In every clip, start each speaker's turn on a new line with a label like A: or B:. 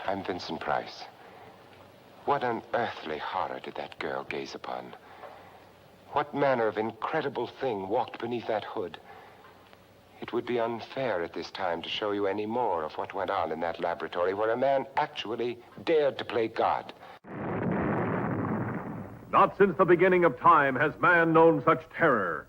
A: I'm Vincent Price. What unearthly horror did that girl gaze upon? What manner of incredible thing walked beneath that hood? It would be unfair at this time to show you any more of what went on in that laboratory where a man actually dared to play God.
B: Not since the beginning of time has man known such terror.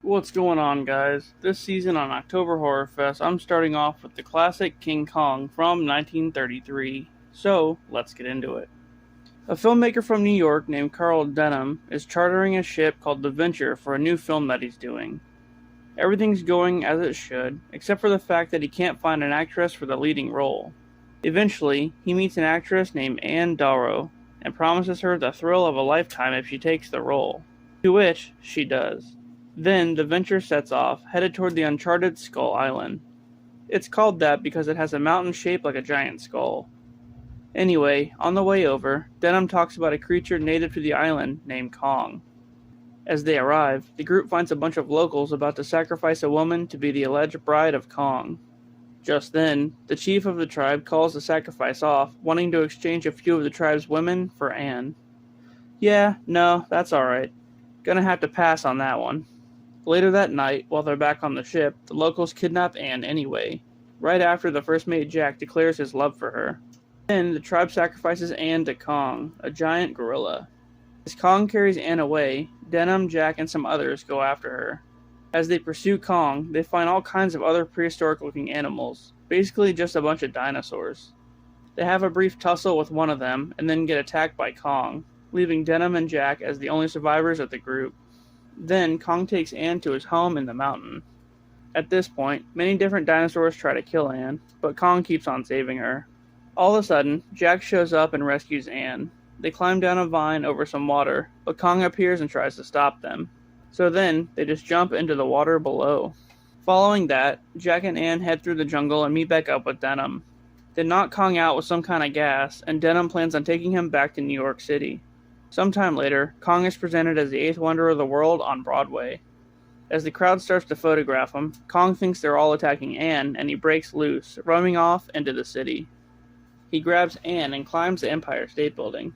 C: What's going on, guys? This season on October Horrorfest, I'm starting off with the classic King Kong from 1933. So, let's get into it. A filmmaker from New York named Carl Denham is chartering a ship called the Venture for a new film that he's doing. Everything's going as it should, except for the fact that he can't find an actress for the leading role. Eventually, he meets an actress named Anne Darrow and promises her the thrill of a lifetime if she takes the role, to which she does. Then, the Venture sets off, headed toward the uncharted Skull Island. It's called that because it has a mountain shaped like a giant skull. Anyway, on the way over, Denham talks about a creature native to the island named Kong. As they arrive, the group finds a bunch of locals about to sacrifice a woman to be the alleged bride of Kong. Just then, the chief of the tribe calls the sacrifice off, wanting to exchange a few of the tribe's women for Anne. Yeah, no, that's alright. Gonna have to pass on that one. Later that night, while they're back on the ship, the locals kidnap Anne anyway, right after the first mate Jack declares his love for her. Then, the tribe sacrifices Anne to Kong, a giant gorilla. As Kong carries Anne away, Denham, Jack, and some others go after her. As they pursue Kong, they find all kinds of other prehistoric-looking animals, basically just a bunch of dinosaurs. They have a brief tussle with one of them, and then get attacked by Kong, leaving Denham and Jack as the only survivors of the group. Then, Kong takes Anne to his home in the mountain. At this point, many different dinosaurs try to kill Anne, but Kong keeps on saving her. All of a sudden, Jack shows up and rescues Anne. They climb down a vine over some water, but Kong appears and tries to stop them. So then, they just jump into the water below. Following that, Jack and Anne head through the jungle and meet back up with Denham. They knock Kong out with some kind of gas, and Denham plans on taking him back to New York City. Sometime later, Kong is presented as the eighth wonder of the world on Broadway. As the crowd starts to photograph him, Kong thinks they're all attacking Anne, and he breaks loose, roaming off into the city. He grabs Anne and climbs the Empire State Building.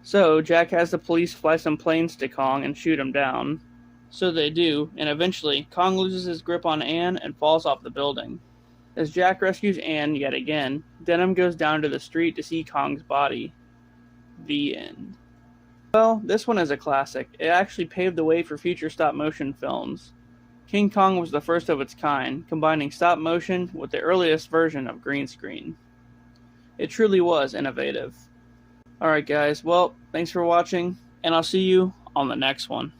C: So, Jack has the police fly some planes to Kong and shoot him down. So they do, and eventually, Kong loses his grip on Anne and falls off the building. As Jack rescues Anne yet again, Denham goes down to the street to see Kong's body. The end. Well, this one is a classic. It actually paved the way for future stop-motion films. King Kong was the first of its kind, combining stop-motion with the earliest version of green screen. It truly was innovative. Alright guys, well, thanks for watching, and I'll see you on the next one.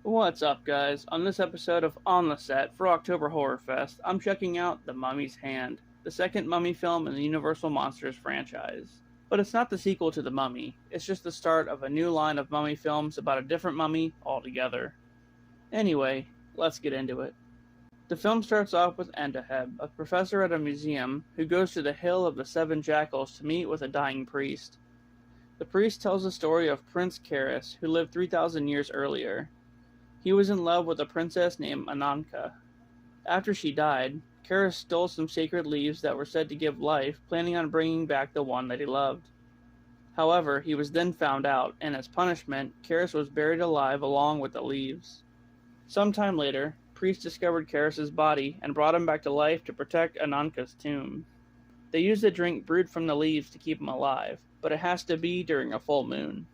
C: What's up guys? On this episode of On the Set for October Horrorfest, I'm checking out The Mummy's Hand, the second Mummy film in the Universal Monsters franchise. But it's not the sequel to The Mummy, it's just the start of a new line of mummy films about a different mummy altogether. Anyway, let's get into it. The film starts off with Endaheb, a professor at a museum, who goes to the Hill of the Seven Jackals to meet with a dying priest. The priest tells the story of Prince Karis, who lived 3,000 years earlier. He was in love with a princess named Ananka. After she died, Karis stole some sacred leaves that were said to give life, planning on bringing back the one that he loved. However, he was then found out, and as punishment, Karis was buried alive along with the leaves. Sometime later, priests discovered Karis' body and brought him back to life to protect Ananka's tomb. They used a drink brewed from the leaves to keep him alive, but it has to be during a full moon.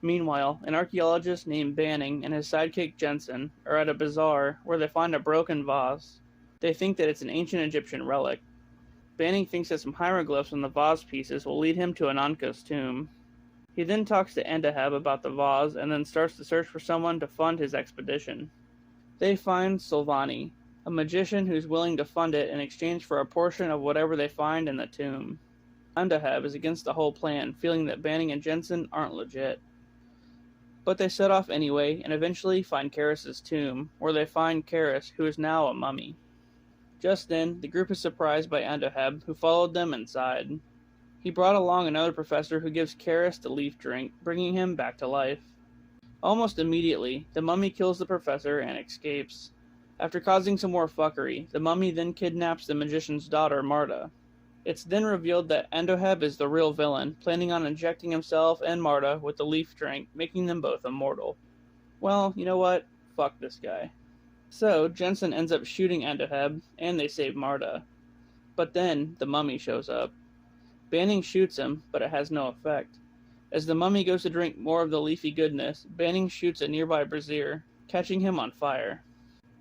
C: Meanwhile, an archaeologist named Banning and his sidekick Jensen are at a bazaar where they find a broken vase. They think that it's an ancient Egyptian relic. Banning thinks that some hieroglyphs on the vase pieces will lead him to Ananka's tomb. He then talks to Andaheb about the vase and then starts to search for someone to fund his expedition. They find Silvani, a magician who's willing to fund it in exchange for a portion of whatever they find in the tomb. Andaheb is against the whole plan, feeling that Banning and Jensen aren't legit. But they set off anyway and eventually find Karras's tomb, where they find Karras, who is now a mummy. Just then, the group is surprised by Andaheb, who followed them inside. He brought along another professor who gives Karras the leaf drink, bringing him back to life. Almost immediately, the mummy kills the professor and escapes. After causing some more fuckery, the mummy then kidnaps the magician's daughter, Marta. It's then revealed that Andaheb is the real villain, planning on injecting himself and Marta with the leaf drink, making them both immortal. Well, you know what? Fuck this guy. So, Jensen ends up shooting Andaheb, and they save Marta. But then, the mummy shows up. Banning shoots him, but it has no effect. As the mummy goes to drink more of the leafy goodness, Banning shoots a nearby brazier, catching him on fire.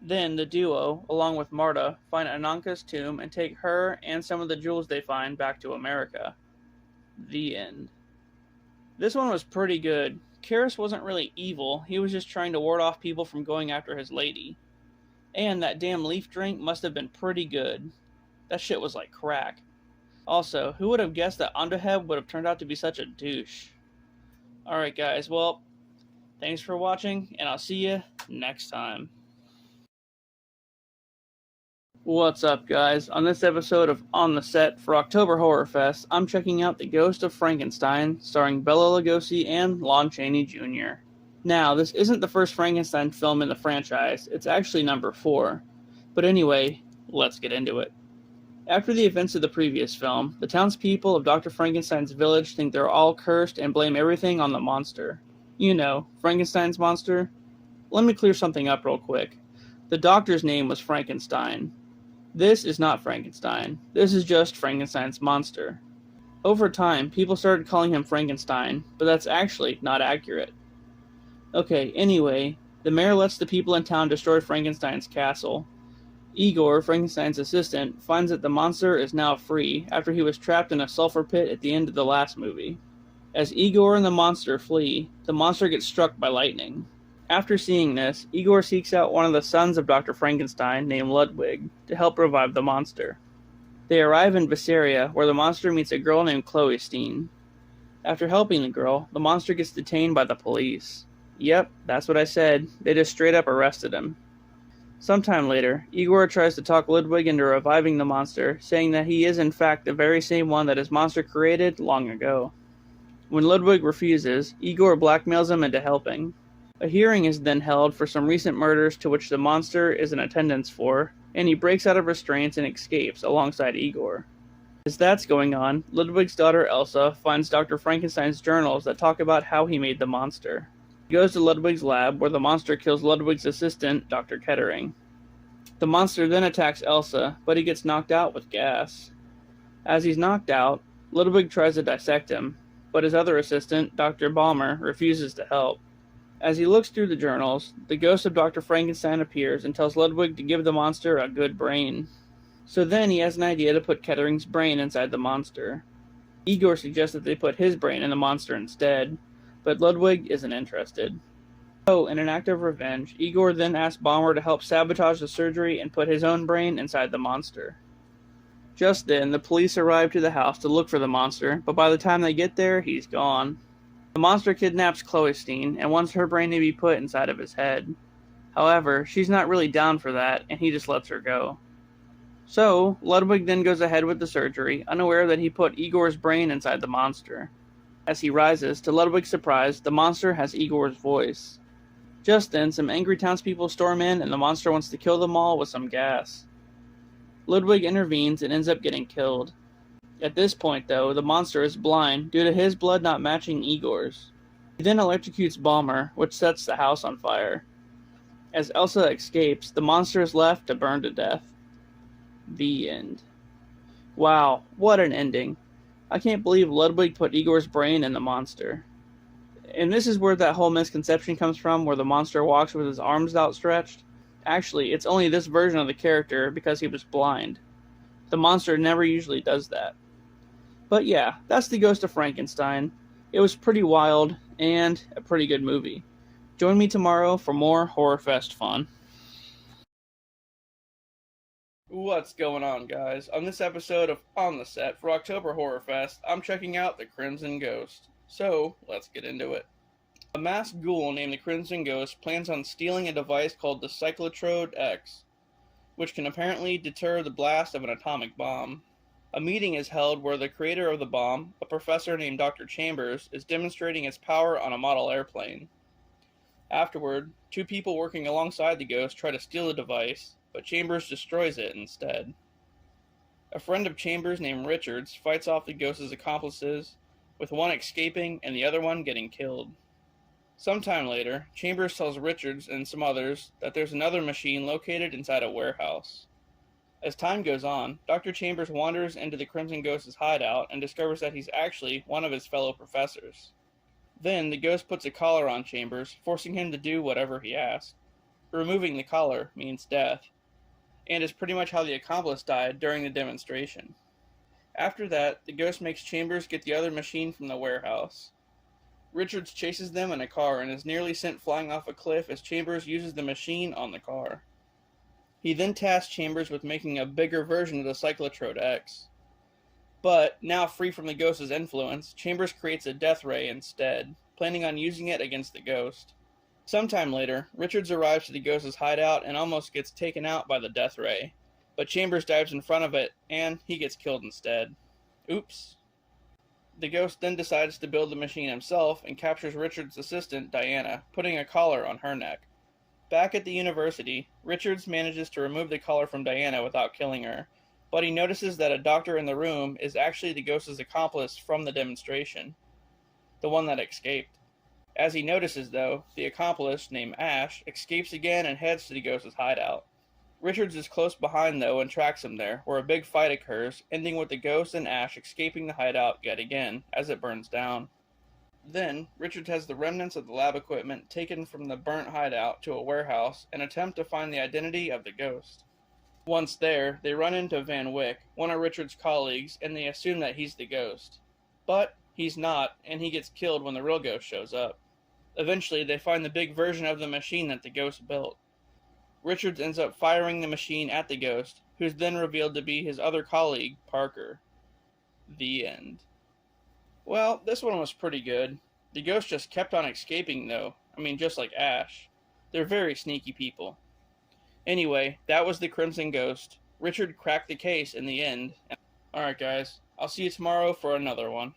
C: Then, the duo, along with Marta, find Ananka's tomb and take her and some of the jewels they find back to America. The end. This one was pretty good. Karras wasn't really evil, he was just trying to ward off people from going after his lady. And that damn leaf drink must have been pretty good. That shit was like crack. Also, who would have guessed that Andaheb would have turned out to be such a douche? Alright guys, well, thanks for watching, and I'll see you next time. What's up guys? On this episode of On the Set for October Horrorfest, I'm checking out The Ghost of Frankenstein, starring Bela Lugosi and Lon Chaney Jr. Now, this isn't the first Frankenstein film in the franchise, it's actually number 4. But anyway, let's get into it. After the events of the previous film, the townspeople of Dr. Frankenstein's village think they're all cursed and blame everything on the monster. You know, Frankenstein's monster. Let me clear something up real quick. The doctor's name was Frankenstein. This is not Frankenstein. This is just Frankenstein's monster. Over time, people started calling him Frankenstein, but that's actually not accurate. Okay, anyway, the mayor lets the people in town destroy Frankenstein's castle. Igor, Frankenstein's assistant, finds that the monster is now free after he was trapped in a sulfur pit at the end of the last movie. As Igor and the monster flee, the monster gets struck by lightning. After seeing this, Igor seeks out one of the sons of Dr. Frankenstein named Ludwig to help revive the monster. They arrive in Visseria, where the monster meets a girl named Chloe Steen. After helping the girl, the monster gets detained by the police. Yep, that's what I said. They just straight up arrested him. Sometime later, Igor tries to talk Ludwig into reviving the monster, saying that he is in fact the very same one that his monster created long ago. When Ludwig refuses, Igor blackmails him into helping. A hearing is then held for some recent murders to which the monster is in attendance for, and he breaks out of restraints and escapes alongside Igor. As that's going on, Ludwig's daughter Elsa finds Dr. Frankenstein's journals that talk about how he made the monster. He goes to Ludwig's lab, where the monster kills Ludwig's assistant, Dr. Kettering. The monster then attacks Elsa, but he gets knocked out with gas. As he's knocked out, Ludwig tries to dissect him, but his other assistant, Dr. Balmer, refuses to help. As he looks through the journals, the ghost of Dr. Frankenstein appears and tells Ludwig to give the monster a good brain. So then he has an idea to put Kettering's brain inside the monster. Igor suggests that they put his brain in the monster instead, but Ludwig isn't interested. So, in an act of revenge, Igor then asks Balmer to help sabotage the surgery and put his own brain inside the monster. Just then, the police arrive to the house to look for the monster, but by the time they get there, he's gone. The monster kidnaps Chloe Steen and wants her brain to be put inside of his head. However, she's not really down for that, and he just lets her go. So, Ludwig then goes ahead with the surgery, unaware that he put Igor's brain inside the monster. As he rises, to Ludwig's surprise, the monster has Igor's voice. Just then, some angry townspeople storm in, and the monster wants to kill them all with some gas. Ludwig intervenes and ends up getting killed. At this point, though, the monster is blind due to his blood not matching Igor's. He then electrocutes Balmer, which sets the house on fire. As Elsa escapes, the monster is left to burn to death. The end. Wow, what an ending. I can't believe Ludwig put Igor's brain in the monster. And this is where that whole misconception comes from, where the monster walks with his arms outstretched. Actually, it's only this version of the character because he was blind. The monster never usually does that. But yeah, that's the Ghost of Frankenstein. It was pretty wild, and a pretty good movie. Join me tomorrow for more Horrorfest fun. What's going on, guys? On this episode of On the Set for October Horrorfest, I'm checking out the Crimson Ghost. So, let's get into it. A masked ghoul named the Crimson Ghost plans on stealing a device called the Cyclotrode X, which can apparently deter the blast of an atomic bomb. A meeting is held where the creator of the bomb, a professor named Dr. Chambers, is demonstrating its power on a model airplane. Afterward, two people working alongside the ghost try to steal the device, but Chambers destroys it instead. A friend of Chambers named Richards fights off the ghost's accomplices, with one escaping and the other one getting killed. Sometime later, Chambers tells Richards and some others that there's another machine located inside a warehouse. As time goes on, Dr. Chambers wanders into the Crimson Ghost's hideout and discovers that he's actually one of his fellow professors. Then, the ghost puts a collar on Chambers, forcing him to do whatever he asks. Removing the collar means death, and is pretty much how the accomplice died during the demonstration. After that, the ghost makes Chambers get the other machine from the warehouse. Richards chases them in a car and is nearly sent flying off a cliff as Chambers uses the machine on the car. He then tasks Chambers with making a bigger version of the Cyclotrode X. But, now free from the ghost's influence, Chambers creates a death ray instead, planning on using it against the ghost. Sometime later, Richards arrives to the ghost's hideout and almost gets taken out by the death ray, but Chambers dives in front of it, and he gets killed instead. Oops. The ghost then decides to build the machine himself and captures Richards' assistant, Diana, putting a collar on her neck. Back at the university, Richards manages to remove the collar from Diana without killing her, but he notices that a doctor in the room is actually the ghost's accomplice from the demonstration, the one that escaped. As he notices, though, the accomplice, named Ash, escapes again and heads to the ghost's hideout. Richards is close behind, though, and tracks him there, where a big fight occurs, ending with the ghost and Ash escaping the hideout yet again, as it burns down. Then, Richards has the remnants of the lab equipment taken from the burnt hideout to a warehouse and attempt to find the identity of the ghost. Once there, they run into Van Wyck, one of Richards' colleagues, and they assume that he's the ghost. But he's not, and he gets killed when the real ghost shows up. Eventually, they find the big version of the machine that the ghost built. Richards ends up firing the machine at the ghost, who's then revealed to be his other colleague, Parker. The end. Well, this one was pretty good. The ghost just kept on escaping, though. Just like Ash. They're very sneaky people. Anyway, that was the Crimson Ghost. Richard cracked the case in the end. Alright guys, I'll see you tomorrow for another one.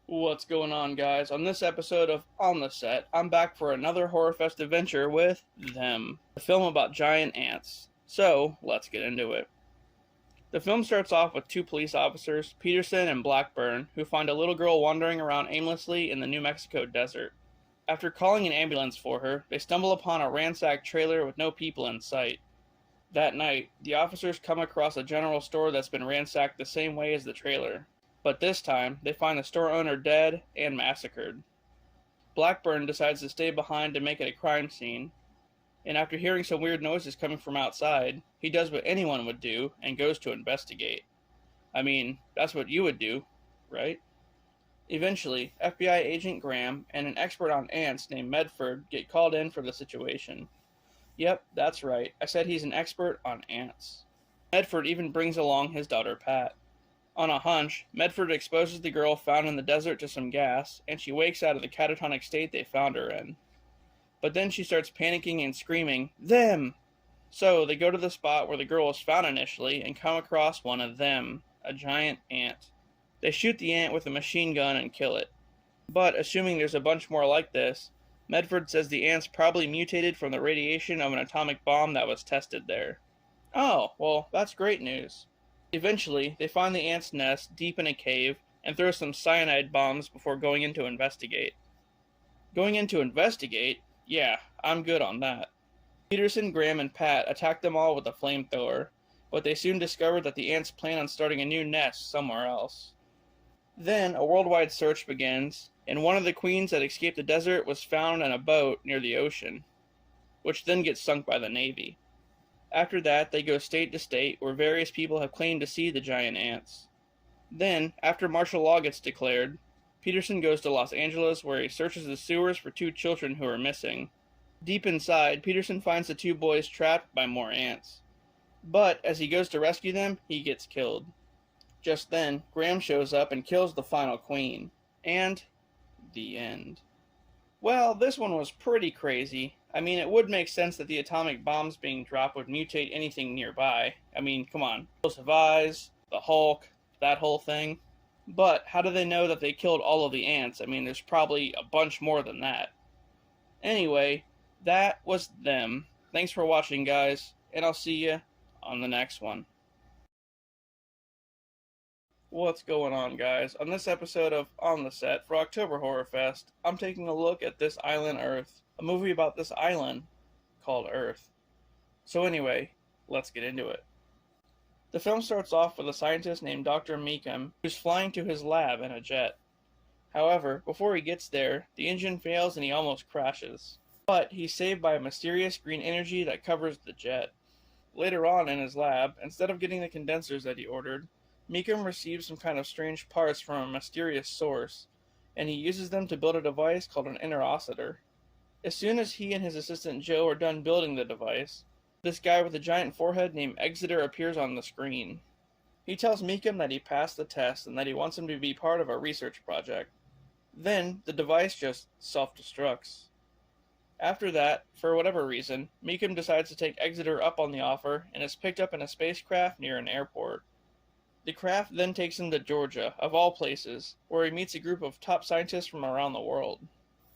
C: What's going on, guys? On this episode of On the Set, I'm back for another Horrorfest adventure with Them, a film about giant ants. So, let's get into it. The film starts off with two police officers, Peterson and Blackburn, who find a little girl wandering around aimlessly in the New Mexico desert. After calling an ambulance for her, they stumble upon a ransacked trailer with no people in sight. That night, the officers come across a general store that's been ransacked the same way as the trailer. But this time, they find the store owner dead and massacred. Blackburn decides to stay behind to make it a crime scene, and after hearing some weird noises coming from outside, he does what anyone would do and goes to investigate. That's what you would do, right? Eventually, FBI agent Graham and an expert on ants named Medford get called in for the situation. Yep, that's right, I said he's an expert on ants. Medford even brings along his daughter Pat. On a hunch, Medford exposes the girl found in the desert to some gas, and she wakes out of the catatonic state they found her in. But then she starts panicking and screaming, "Them!" So they go to the spot where the girl was found initially and come across one of them, a giant ant. They shoot the ant with a machine gun and kill it. But assuming there's a bunch more like this, Medford says the ants probably mutated from the radiation of an atomic bomb that was tested there. Oh, well, that's great news. Eventually, they find the ant's nest deep in a cave and throw some cyanide bombs before going in to investigate. Going in to investigate? Yeah, I'm good on that. Peterson, Graham, and Pat attack them all with a flamethrower, but they soon discover that the ants plan on starting a new nest somewhere else. Then, a worldwide search begins, and one of the queens that escaped the desert was found in a boat near the ocean. which then gets sunk by the Navy. After that, they go state to state where various people have claimed to see the giant ants. Then, after martial law gets declared, Peterson goes to Los Angeles where he searches the sewers for 2 children who are missing. Deep inside, Peterson finds the 2 boys trapped by more ants. But as he goes to rescue them, he gets killed. Just then, Graham shows up and kills the final queen. And the end. Well, this one was pretty crazy. I mean, it would make sense that the atomic bombs being dropped would mutate anything nearby. I mean, come on. Explosive Eyes, the Hulk, that whole thing. But how do they know that they killed all of the ants? I mean, there's probably a bunch more than that. Anyway, that was them. Thanks for watching, guys, and I'll see you on the next one. What's going on, guys? On this episode of On the Set for October Horrorfest, I'm taking a look at This Island Earth, a movie about this island called Earth. So anyway, let's get into it. The film starts off with a scientist named Dr. Meekum, who's flying to his lab in a jet. However, before he gets there, the engine fails and he almost crashes. But he's saved by a mysterious green energy that covers the jet. Later on in his lab, instead of getting the condensers that he ordered, Meekum receives some kind of strange parts from a mysterious source, and he uses them to build a device called an interocitor. As soon as he and his assistant Joe are done building the device, this guy with a giant forehead named Exeter appears on the screen. He tells Meekum that he passed the test and that he wants him to be part of a research project. Then, the device just self-destructs. After that, for whatever reason, Meekum decides to take Exeter up on the offer and is picked up in a spacecraft near an airport. The craft then takes him to Georgia, of all places, where he meets a group of top scientists from around the world.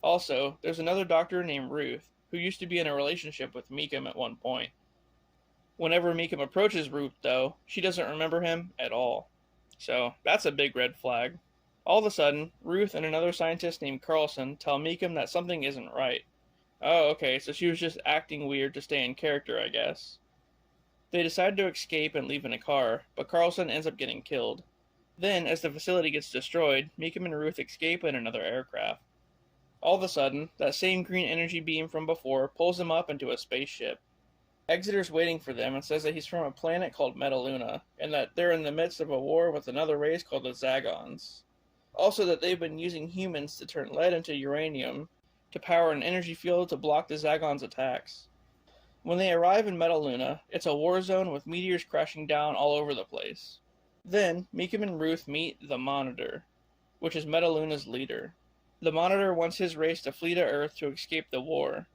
C: Also, there's another doctor named Ruth, who used to be in a relationship with Meekum at one point. Whenever Meekum approaches Ruth, though, she doesn't remember him at all. So, that's a big red flag. All of a sudden, Ruth and another scientist named Carlson tell Meekum that something isn't right. Oh, okay, so she was just acting weird to stay in character, I guess. They decide to escape and leave in a car, but Carlson ends up getting killed. Then, as the facility gets destroyed, Meekum and Ruth escape in another aircraft. All of a sudden, that same green energy beam from before pulls them up into a spaceship. Exeter's waiting for them and says that he's from a planet called Metaluna, and that they're in the midst of a war with another race called the Zagons. Also that they've been using humans to turn lead into uranium to power an energy field to block the Zagons' attacks. When they arrive in Metaluna, it's a war zone with meteors crashing down all over the place. Then, Meekum and Ruth meet the Monitor, which is Metaluna's leader. The Monitor wants his race to flee to Earth to escape the war.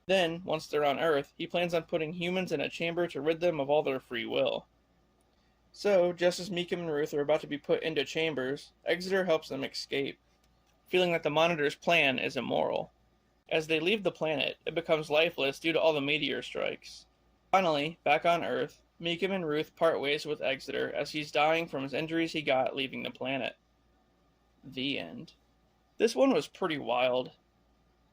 C: Then, once they're on Earth, he plans on putting humans in a chamber to rid them of all their free will. So, just as Meekum and Ruth are about to be put into chambers, Exeter helps them escape, feeling that the Monitor's plan is immoral. As they leave the planet, it becomes lifeless due to all the meteor strikes. Finally, back on Earth, Meekum and Ruth part ways with Exeter as he's dying from his injuries he got leaving the planet. The end. This one was pretty wild.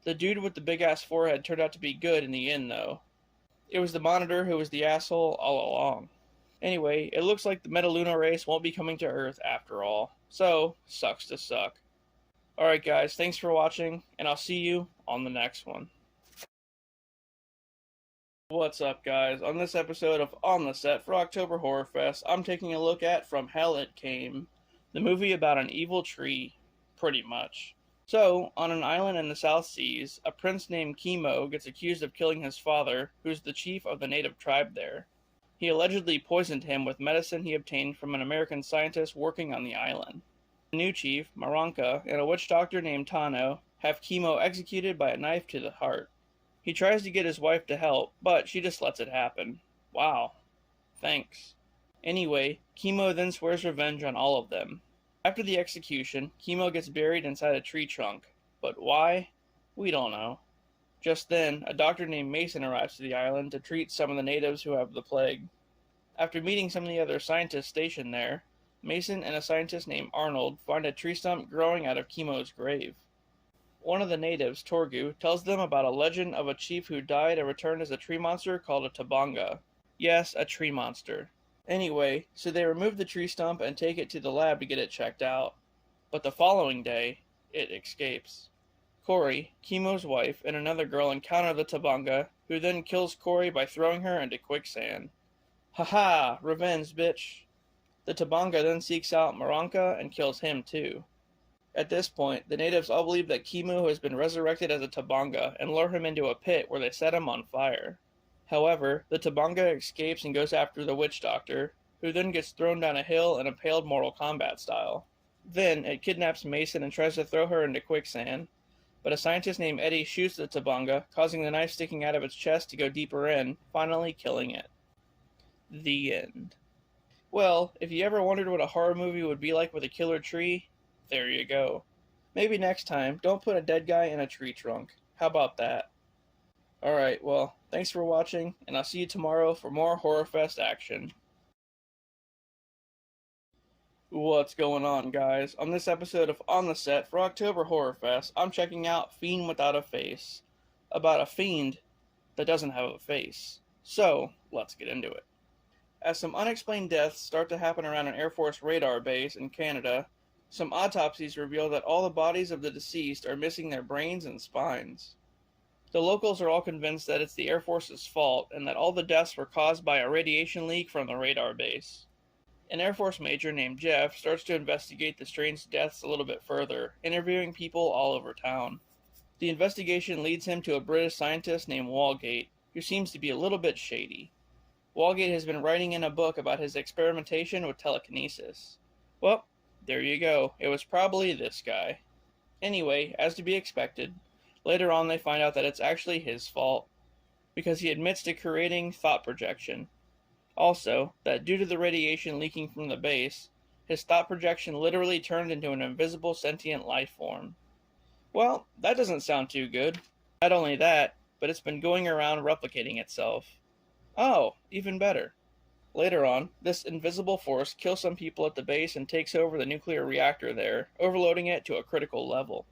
C: The dude with the big-ass forehead turned out to be good in the end, though. It was the Monitor who was the asshole all along. Anyway, it looks like the Metaluna race won't be coming to Earth after all. So, sucks to suck. Alright guys, thanks for watching, and I'll see you on the next one. What's up guys? On this episode of On the Set for October Horrorfest, I'm taking a look at From Hell It Came, the movie about an evil tree, pretty much. So, on an island in the South Seas, a prince named Chemo gets accused of killing his father, who's the chief of the native tribe there. He allegedly poisoned him with medicine he obtained from an American scientist working on the island. The new chief, Maranka, and a witch doctor named Tano have Chemo executed by a knife to the heart. He tries to get his wife to help, but she just lets it happen. Wow. Thanks. Anyway, Chemo then swears revenge on all of them. After the execution, Chemo gets buried inside a tree trunk. But why? We don't know. Just then, a doctor named Mason arrives to the island to treat some of the natives who have the plague. After meeting some of the other scientists stationed there, Mason and a scientist named Arnold find a tree stump growing out of Chemo's grave. One of the natives, Torgu, tells them about a legend of a chief who died and returned as a tree monster called a Tabanga. Yes, a tree monster. Anyway, so they remove the tree stump and take it to the lab to get it checked out. But the following day, it escapes. Corey, Kimo's wife, and another girl encounter the Tabanga, who then kills Corey by throwing her into quicksand. Haha, revenge, bitch. The Tabanga then seeks out Maranka and kills him too. At this point, the natives all believe that Kimo has been resurrected as a Tabanga and lure him into a pit where they set him on fire. However, the Tabanga escapes and goes after the witch doctor, who then gets thrown down a hill and impaled Mortal Kombat style. Then, it kidnaps Mason and tries to throw her into quicksand, but a scientist named Eddie shoots the Tabanga, causing the knife sticking out of its chest to go deeper in, finally killing it. The end. Well, if you ever wondered what a horror movie would be like with a killer tree, there you go. Maybe next time, don't put a dead guy in a tree trunk. How about that? Alright, well, thanks for watching, and I'll see you tomorrow for more Horrorfest action. What's going on, guys? On this episode of On the Set for October Horrorfest, I'm checking out Fiend Without a Face, about a fiend that doesn't have a face. So, let's get into it. As some unexplained deaths start to happen around an Air Force radar base in Canada, some autopsies reveal that all the bodies of the deceased are missing their brains and spines. The locals are all convinced that it's the Air Force's fault and that all the deaths were caused by a radiation leak from the radar base. An Air Force major named Jeff starts to investigate the strange deaths a little bit further, interviewing people all over town. The investigation leads him to a British scientist named Walgate, who seems to be a little bit shady. Walgate has been writing in a book about his experimentation with telekinesis. Well, there you go. It was probably this guy. Anyway, as to be expected, later on they find out that it's actually his fault, because he admits to creating thought projection. Also, that due to the radiation leaking from the base, his thought projection literally turned into an invisible sentient life form. Well, that doesn't sound too good. Not only that, but it's been going around replicating itself. Oh, even better. Later on, this invisible force kills some people at the base and takes over the nuclear reactor there, overloading it to a critical level.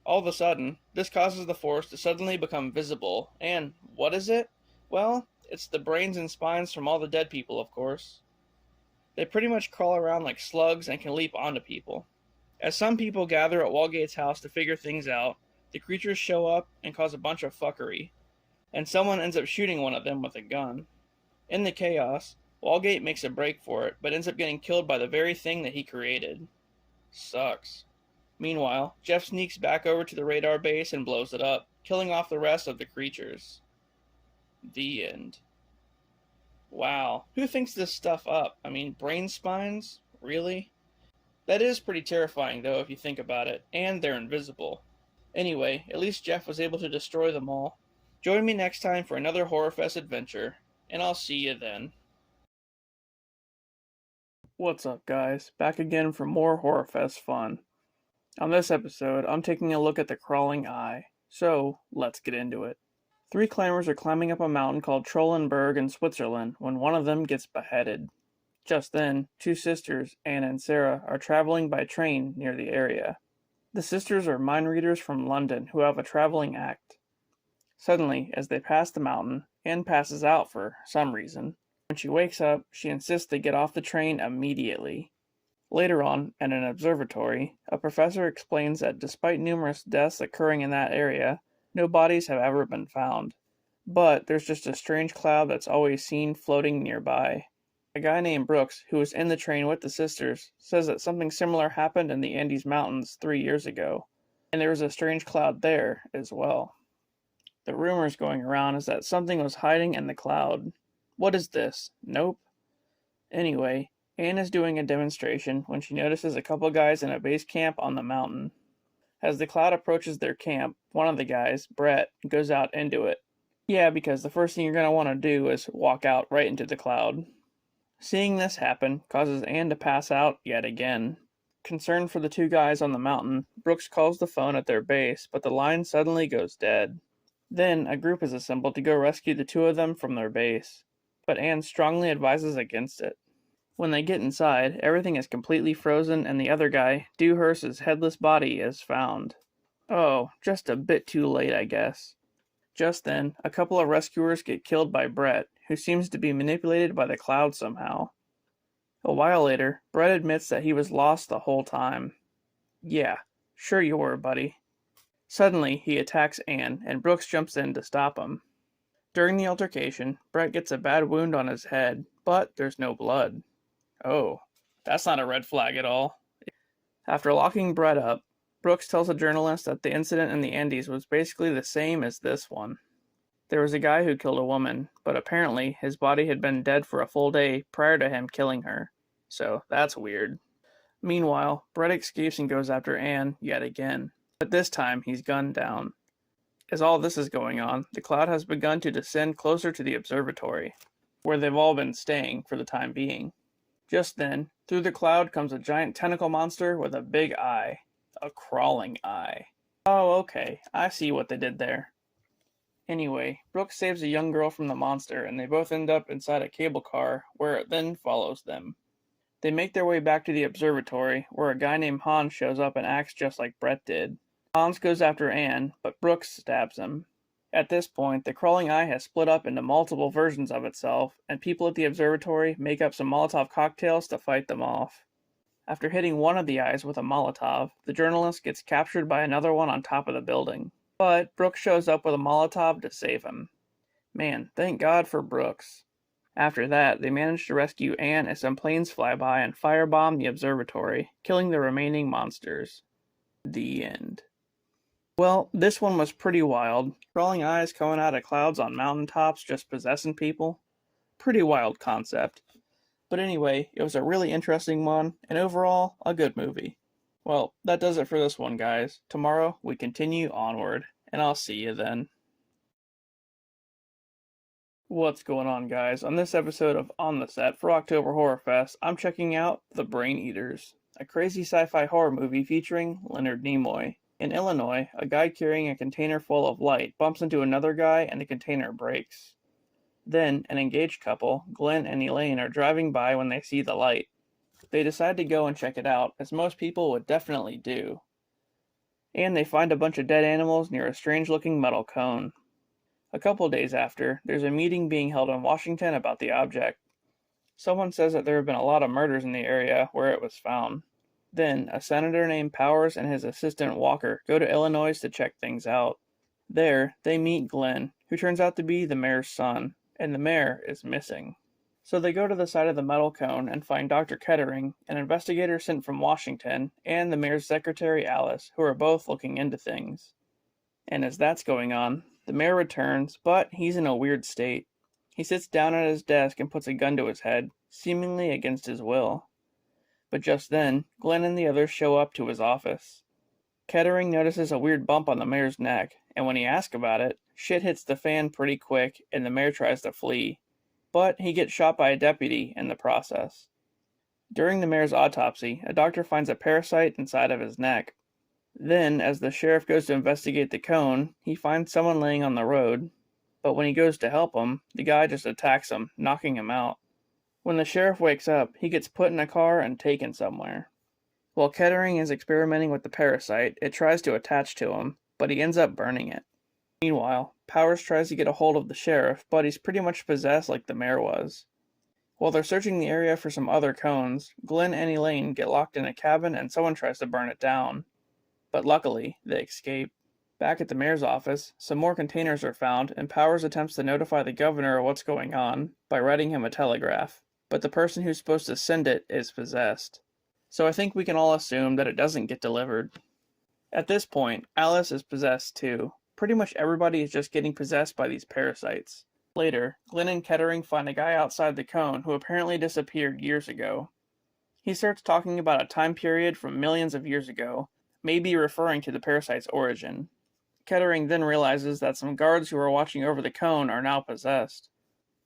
C: All of a sudden, this causes the force to suddenly become visible, and what is it? Well, it's the brains and spines from all the dead people, of course. They pretty much crawl around like slugs and can leap onto people. As some people gather at Walgate's house to figure things out, the creatures show up and cause a bunch of fuckery, and someone ends up shooting one of them with a gun. In the chaos, Walgate makes a break for it, but ends up getting killed by the very thing that he created. Sucks. Meanwhile, Jeff sneaks back over to the radar base and blows it up, killing off the rest of the creatures. The end. Wow, who thinks this stuff up? I mean, brain spines? Really? That is pretty terrifying, though, if you think about it, and they're invisible. Anyway, at least Jeff was able to destroy them all. Join me next time for another Horrorfest adventure, and I'll see you then. What's up, guys? Back again for more Horrorfest fun. On this episode, I'm taking a look at the Crawling Eye, so let's get into it. 3 climbers are climbing up a mountain called Trollenberg in Switzerland when one of them gets beheaded. Just then, 2 sisters, Anne and Sarah, are traveling by train near the area. The sisters are mind readers from London who have a traveling act. Suddenly, as they pass the mountain, Anne passes out for some reason. When she wakes up, she insists they get off the train immediately. Later on, at an observatory, a professor explains that despite numerous deaths occurring in that area, no bodies have ever been found. But there's just a strange cloud that's always seen floating nearby. A guy named Brooks, who was in the train with the sisters, says that something similar happened in the Andes Mountains 3 years ago, and there was a strange cloud there as well. The rumors going around is that something was hiding in the cloud. What is this? Nope. Anyway, Anne is doing a demonstration when she notices a couple guys in a base camp on the mountain. As the cloud approaches their camp, one of the guys, Brett, goes out into it. Yeah, because the first thing you're going to want to do is walk out right into the cloud. Seeing this happen causes Anne to pass out yet again. Concerned for the 2 guys on the mountain, Brooks calls the phone at their base, but the line suddenly goes dead. Then, a group is assembled to go rescue the 2 of them from their base, but Anne strongly advises against it. When they get inside, everything is completely frozen and the other guy, Dewhurst's headless body, is found. Oh, just a bit too late, I guess. Just then, a couple of rescuers get killed by Brett, who seems to be manipulated by the cloud somehow. A while later, Brett admits that he was lost the whole time. Yeah, sure you were, buddy. Suddenly, he attacks Anne, and Brooks jumps in to stop him. During the altercation, Brett gets a bad wound on his head, but there's no blood. Oh, that's not a red flag at all. After locking Brett up, Brooks tells a journalist that the incident in the Andes was basically the same as this one. There was a guy who killed a woman, but apparently his body had been dead for a full day prior to him killing her. So that's weird. Meanwhile, Brett escapes and goes after Anne yet again, but this time he's gunned down. As all this is going on, the cloud has begun to descend closer to the observatory, where they've all been staying for the time being. Just then, through the cloud comes a giant tentacle monster with a big eye. A crawling eye. Oh, okay, I see what they did there. Anyway, Brooks saves a young girl from the monster, and they both end up inside a cable car, where it then follows them. They make their way back to the observatory, where a guy named Hans shows up and acts just like Brett did. Hans goes after Anne, but Brooks stabs him. At this point, the crawling eye has split up into multiple versions of itself, and people at the observatory make up some Molotov cocktails to fight them off. After hitting one of the eyes with a Molotov, the journalist gets captured by another one on top of the building. But Brooks shows up with a Molotov to save him. Man, thank God for Brooks. After that, they manage to rescue Anne as some planes fly by and firebomb the observatory, killing the remaining monsters. The end. Well, this one was pretty wild. Crawling eyes coming out of clouds on mountaintops just possessing people. Pretty wild concept. But anyway, it was a really interesting one, and overall, a good movie. Well, that does it for this one, guys. Tomorrow, we continue onward, and I'll see you then. What's going on, guys? On this episode of On the Set for October Horrorfest, I'm checking out The Brain Eaters, a crazy sci-fi horror movie featuring Leonard Nimoy. In Illinois, a guy carrying a container full of light bumps into another guy and the container breaks. Then, an engaged couple, Glenn and Elaine, are driving by when they see the light. They decide to go and check it out, as most people would definitely do. And they find a bunch of dead animals near a strange-looking metal cone. A couple days after, there's a meeting being held in Washington about the object. Someone says that there have been a lot of murders in the area where it was found. Then, a senator named Powers and his assistant Walker go to Illinois to check things out. There, they meet Glenn, who turns out to be the mayor's son, and the mayor is missing. So they go to the side of the metal cone and find Dr. Kettering, an investigator sent from Washington, and the mayor's secretary Alice, who are both looking into things. And as that's going on, the mayor returns, but he's in a weird state. He sits down at his desk and puts a gun to his head, seemingly against his will. But just then, Glenn and the others show up to his office. Kettering notices a weird bump on the mayor's neck, and when he asks about it, shit hits the fan pretty quick and the mayor tries to flee. But he gets shot by a deputy in the process. During the mayor's autopsy, a doctor finds a parasite inside of his neck. Then, as the sheriff goes to investigate the cone, he finds someone laying on the road. But when he goes to help him, the guy just attacks him, knocking him out. When the sheriff wakes up, he gets put in a car and taken somewhere. While Kettering is experimenting with the parasite, it tries to attach to him, but he ends up burning it. Meanwhile, Powers tries to get a hold of the sheriff, but he's pretty much possessed like the mayor was. While they're searching the area for some other cones, Glenn and Elaine get locked in a cabin and someone tries to burn it down. But luckily, they escape. Back at the mayor's office, some more containers are found, and Powers attempts to notify the governor of what's going on by writing him a telegraph. But the person who's supposed to send it is possessed. So I think we can all assume that it doesn't get delivered. At this point, Alice is possessed too. Pretty much everybody is just getting possessed by these parasites. Later, Glenn and Kettering find a guy outside the cone who apparently disappeared years ago. He starts talking about a time period from millions of years ago, maybe referring to the parasite's origin. Kettering then realizes that some guards who are watching over the cone are now possessed.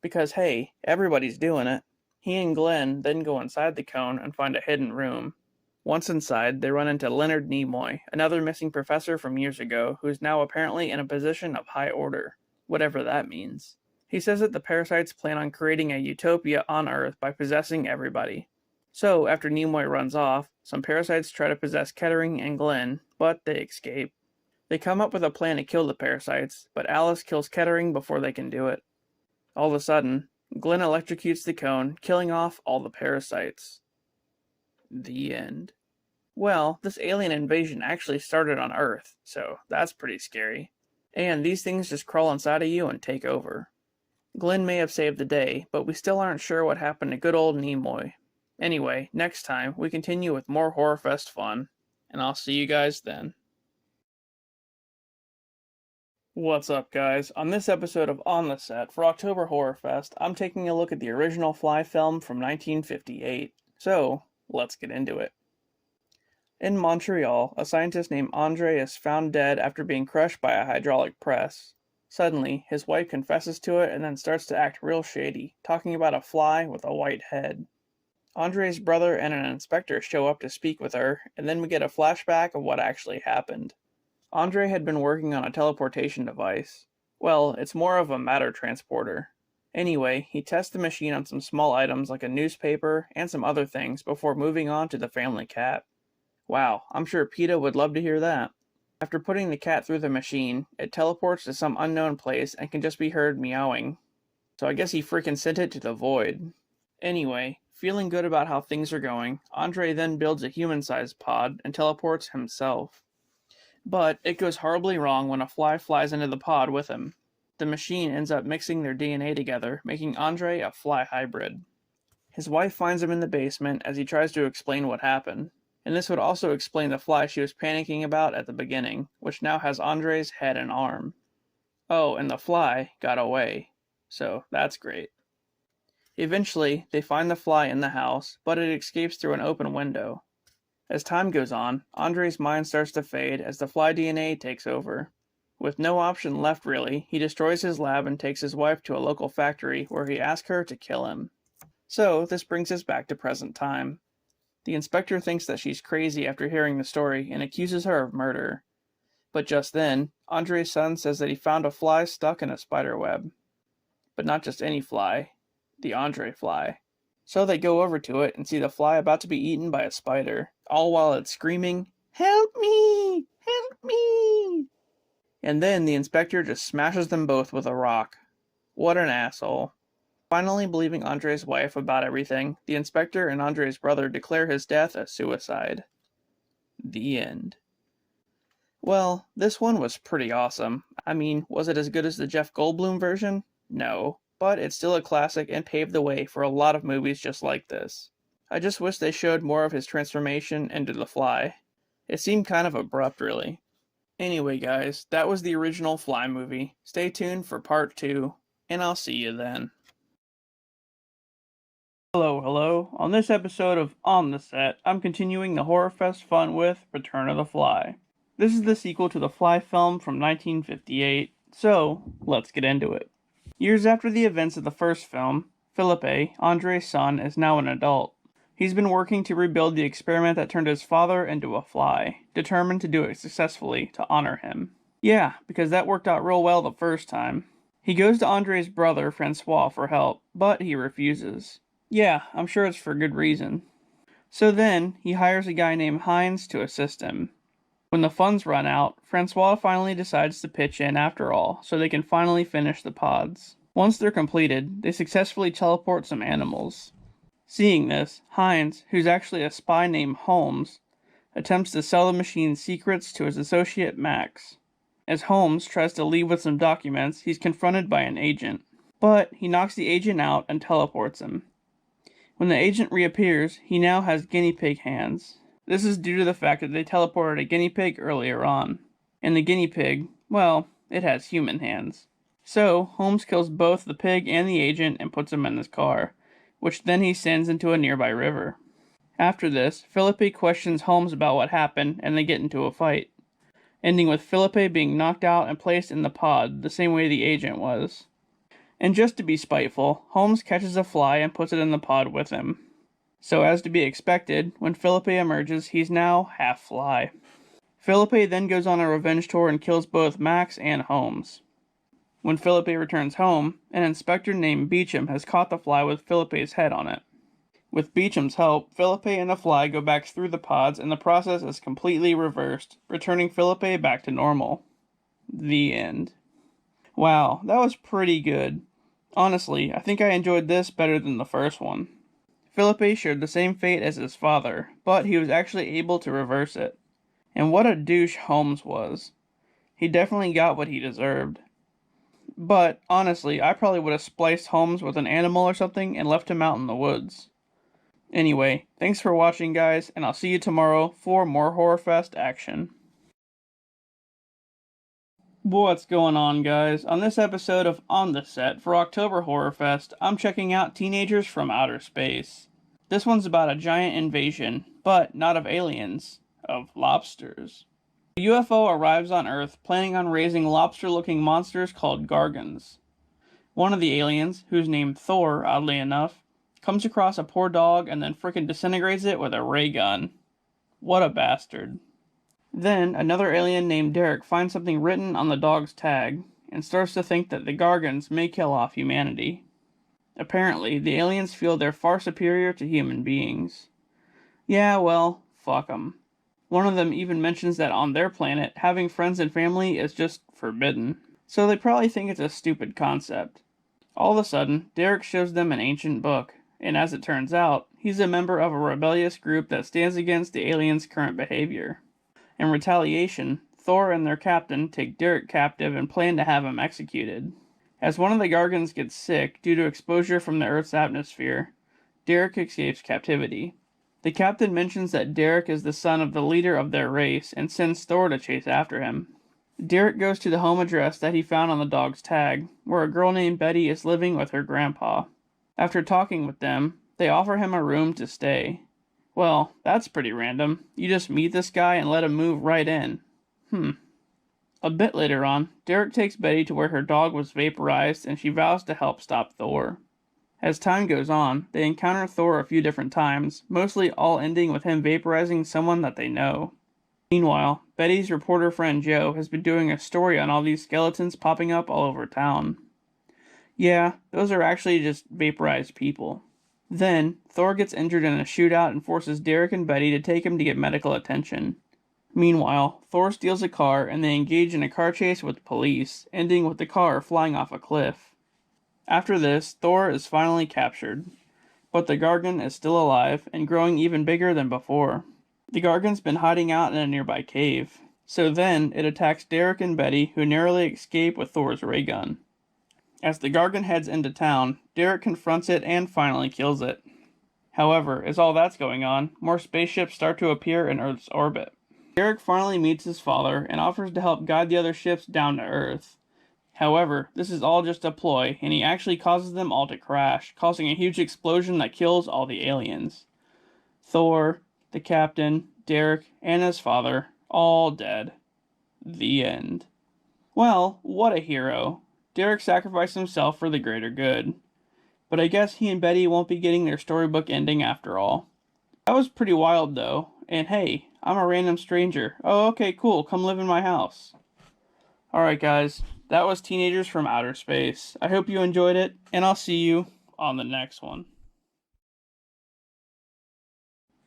C: Because hey, everybody's doing it. He and Glenn then go inside the cone and find a hidden room. Once inside, they run into Leonard Nimoy, another missing professor from years ago, who is now apparently in a position of high order, whatever that means. He says that the parasites plan on creating a utopia on Earth by possessing everybody. So, after Nimoy runs off, some parasites try to possess Kettering and Glenn, but they escape. They come up with a plan to kill the parasites, but Alice kills Kettering before they can do it. All of a sudden, Glenn electrocutes the cone, killing off all the parasites. The end. Well, this alien invasion actually started on Earth, so that's pretty scary. And these things just crawl inside of you and take over. Glenn may have saved the day, but we still aren't sure what happened to good old Nimoy. Anyway, next time, we continue with more Horrorfest fun, and I'll see you guys then. What's up, guys? On this episode of On the Set for October Horrorfest, I'm taking a look at the original Fly film from 1958. So, let's get into it. In Montreal, a scientist named Andre is found dead after being crushed by a hydraulic press. Suddenly, his wife confesses to it and then starts to act real shady, talking about a fly with a white head. Andre's brother and an inspector show up to speak with her, and then we get a flashback of what actually happened. Andre had been working on a teleportation device. Well, it's more of a matter transporter. Anyway, he tests the machine on some small items like a newspaper and some other things before moving on to the family cat. Wow, I'm sure PETA would love to hear that. After putting the cat through the machine, it teleports to some unknown place and can just be heard meowing. So I guess he freaking sent it to the void. Anyway, feeling good about how things are going, Andre then builds a human-sized pod and teleports himself. But it goes horribly wrong when a fly flies into the pod with him. The machine ends up mixing their DNA together, making Andre a fly hybrid. His wife finds him in the basement as he tries to explain what happened. And this would also explain the fly she was panicking about at the beginning, which now has Andre's head and arm. Oh, and the fly got away. So that's great. Eventually, they find the fly in the house, but it escapes through an open window. As time goes on, Andre's mind starts to fade as the fly DNA takes over. With no option left really, he destroys his lab and takes his wife to a local factory where he asks her to kill him. So, this brings us back to present time. The inspector thinks that she's crazy after hearing the story and accuses her of murder. But just then, Andre's son says that he found a fly stuck in a spider web. But not just any fly, the Andre fly. So they go over to it and see the fly about to be eaten by a spider, all while it's screaming, "Help me! Help me!" And then the inspector just smashes them both with a rock. What an asshole. Finally believing Andre's wife about everything, the inspector and Andre's brother declare his death a suicide. The end. Well, this one was pretty awesome. I mean, was it as good as the Jeff Goldblum version? No, but it's still a classic and paved the way for a lot of movies just like this. I just wish they showed more of his transformation into the Fly. It seemed kind of abrupt, really. Anyway, guys, that was the original Fly movie. Stay tuned for part 2, and I'll see you then. Hello. On this episode of On the Set, I'm continuing the Horrorfest fun with Return of the Fly. This is the sequel to the Fly film from 1958, so let's get into it. Years after the events of the first film, Philippe, Andre's son, is now an adult. He's been working to rebuild the experiment that turned his father into a fly, determined to do it successfully to honor him. Yeah, because that worked out real well the first time. He goes to Andre's brother, Francois, for help, but he refuses. Yeah, I'm sure it's for good reason. So then, he hires a guy named Heinz to assist him. When the funds run out, Francois finally decides to pitch in after all, so they can finally finish the pods. Once they're completed, they successfully teleport some animals. Seeing this, Heinz, who's actually a spy named Holmes, attempts to sell the machine's secrets to his associate Max. As Holmes tries to leave with some documents, he's confronted by an agent. But he knocks the agent out and teleports him. When the agent reappears, he now has guinea pig hands. This is due to the fact that they teleported a guinea pig earlier on. And the guinea pig, well, it has human hands. So, Holmes kills both the pig and the agent and puts them in his car, which then he sends into a nearby river. After this, Philippe questions Holmes about what happened, and they get into a fight, ending with Philippe being knocked out and placed in the pod the same way the agent was. And just to be spiteful, Holmes catches a fly and puts it in the pod with him. So as to be expected, when Philippe emerges, he's now half fly. Philippe then goes on a revenge tour and kills both Max and Holmes. When Philippe returns home, an inspector named Beecham has caught the fly with Philippe's head on it. With Beecham's help, Philippe and the fly go back through the pods and the process is completely reversed, returning Philippe back to normal. The end. Wow, that was pretty good. Honestly, I think I enjoyed this better than the first one. Felipe shared the same fate as his father, but he was actually able to reverse it. And what a douche Holmes was. He definitely got what he deserved. But, honestly, I probably would have spliced Holmes with an animal or something and left him out in the woods. Anyway, thanks for watching, guys, and I'll see you tomorrow for more Horrorfest action. What's going on, guys? On this episode of On the Set for October Horrorfest, I'm checking out Teenagers from Outer Space. This one's about a giant invasion, but not of aliens, of lobsters. A UFO arrives on Earth planning on raising lobster-looking monsters called Gargans. One of the aliens, who's named Thor, oddly enough, comes across a poor dog and then frickin' disintegrates it with a ray gun. What a bastard. Then, another alien named Derek finds something written on the dog's tag, and starts to think that the Gargans may kill off humanity. Apparently, the aliens feel they're far superior to human beings. Yeah, well, fuck 'em. One of them even mentions that on their planet, having friends and family is just forbidden. So they probably think it's a stupid concept. All of a sudden, Derek shows them an ancient book, and as it turns out, he's a member of a rebellious group that stands against the aliens' current behavior. In retaliation, Thor and their captain take Derek captive and plan to have him executed. As one of the Gargans gets sick due to exposure from the Earth's atmosphere, Derek escapes captivity. The captain mentions that Derek is the son of the leader of their race and sends Thor to chase after him. Derek goes to the home address that he found on the dog's tag, where a girl named Betty is living with her grandpa. After talking with them, they offer him a room to stay. Well, that's pretty random. You just meet this guy and let him move right in. A bit later on, Derek takes Betty to where her dog was vaporized and she vows to help stop Thor. As time goes on, they encounter Thor a few different times, mostly all ending with him vaporizing someone that they know. Meanwhile, Betty's reporter friend Joe has been doing a story on all these skeletons popping up all over town. Yeah, those are actually just vaporized people. Then, Thor gets injured in a shootout and forces Derek and Betty to take him to get medical attention. Meanwhile, Thor steals a car and they engage in a car chase with police, ending with the car flying off a cliff. After this, Thor is finally captured, but the Gargan is still alive and growing even bigger than before. The Gargan's been hiding out in a nearby cave, so then it attacks Derek and Betty, who narrowly escape with Thor's ray gun. As the Gargan heads into town, Derek confronts it and finally kills it. However, as all that's going on, more spaceships start to appear in Earth's orbit. Derek finally meets his father and offers to help guide the other ships down to Earth. However, this is all just a ploy, and he actually causes them all to crash, causing a huge explosion that kills all the aliens. Thor, the captain, Derek, and his father, all dead. The end. Well, what a hero. Derek sacrificed himself for the greater good. But I guess he and Betty won't be getting their storybook ending after all. That was pretty wild though, and hey, I'm a random stranger. Oh, okay, cool, come live in my house. Alright guys, that was Teenagers from Outer Space. I hope you enjoyed it, and I'll see you on the next one.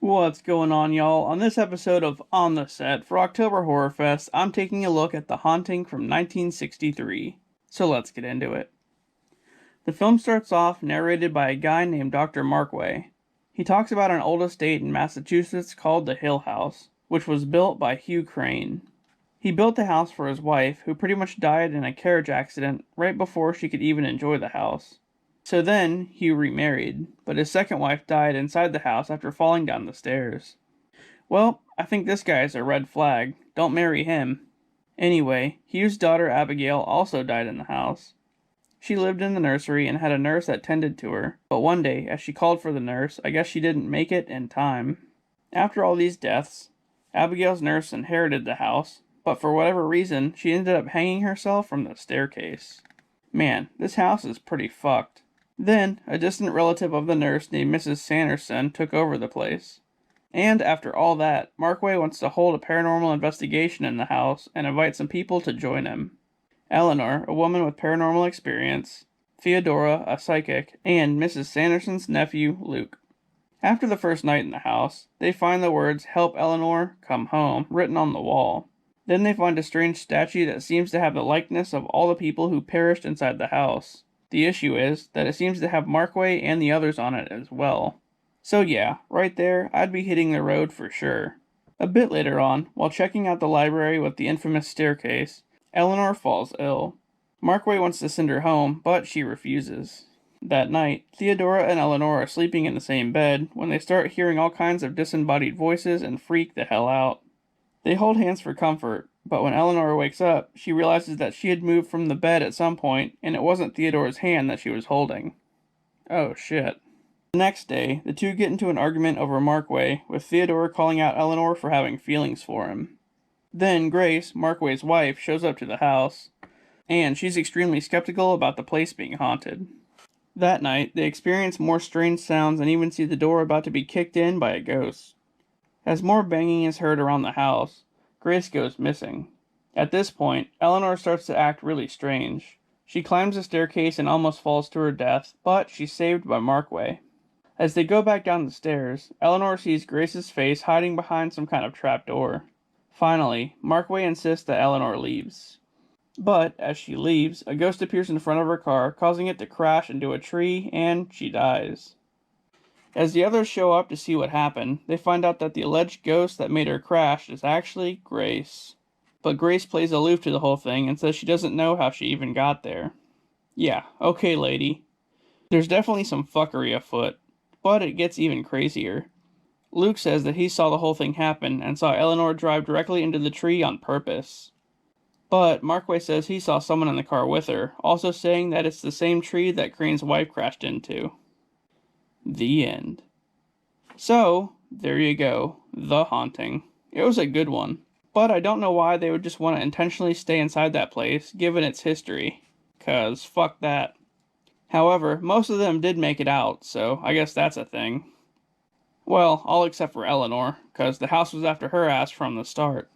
C: What's going on, y'all? On this episode of On the Set for October Horrorfest, I'm taking a look at The Haunting from 1963. So let's get into it. The film starts off narrated by a guy named Dr. Markway. He talks about an old estate in Massachusetts called the Hill House, which was built by Hugh Crane. He built the house for his wife, who pretty much died in a carriage accident right before she could even enjoy the house. So then, Hugh remarried, but his second wife died inside the house after falling down the stairs. Well, I think this guy is a red flag. Don't marry him. Anyway, Hugh's daughter Abigail also died in the house. She lived in the nursery and had a nurse that tended to her, but one day, as she called for the nurse, I guess she didn't make it in time. After all these deaths, Abigail's nurse inherited the house, but for whatever reason, she ended up hanging herself from the staircase. Man, this house is pretty fucked. Then, a distant relative of the nurse named Mrs. Sanderson took over the place. And after all that, Markway wants to hold a paranormal investigation in the house and invite some people to join him. Eleanor, a woman with paranormal experience, Theodora, a psychic, and Mrs. Sanderson's nephew, Luke. After the first night in the house, they find the words, "Help Eleanor, come home," written on the wall. Then they find a strange statue that seems to have the likeness of all the people who perished inside the house. The issue is that it seems to have Markway and the others on it as well. So yeah, right there, I'd be hitting the road for sure. A bit later on, while checking out the library with the infamous staircase, Eleanor falls ill. Markway wants to send her home, but she refuses. That night, Theodora and Eleanor are sleeping in the same bed when they start hearing all kinds of disembodied voices and freak the hell out. They hold hands for comfort, but when Eleanor wakes up, she realizes that she had moved from the bed at some point, and it wasn't Theodora's hand that she was holding. Oh shit. The next day, the two get into an argument over Markway, with Theodora calling out Eleanor for having feelings for him. Then Grace, Markway's wife, shows up to the house, and she's extremely skeptical about the place being haunted. That night, they experience more strange sounds and even see the door about to be kicked in by a ghost. As more banging is heard around the house, Grace goes missing. At this point, Eleanor starts to act really strange. She climbs the staircase and almost falls to her death, but she's saved by Markway. As they go back down the stairs, Eleanor sees Grace's face hiding behind some kind of trapdoor. Finally, Markway insists that Eleanor leaves. But, as she leaves, a ghost appears in front of her car, causing it to crash into a tree, and she dies. As the others show up to see what happened, they find out that the alleged ghost that made her crash is actually Grace. But Grace plays aloof to the whole thing and says she doesn't know how she even got there. Yeah, okay lady. There's definitely some fuckery afoot, but it gets even crazier. Luke says that he saw the whole thing happen and saw Eleanor drive directly into the tree on purpose. But Markway says he saw someone in the car with her, also saying that it's the same tree that Crane's wife crashed into. The end. So, there you go. The Haunting. It was a good one. But I don't know why they would just want to intentionally stay inside that place, given its history. 'Cause fuck that. However, most of them did make it out, so I guess that's a thing. Well, all except for Eleanor, 'cause the house was after her ass from the start.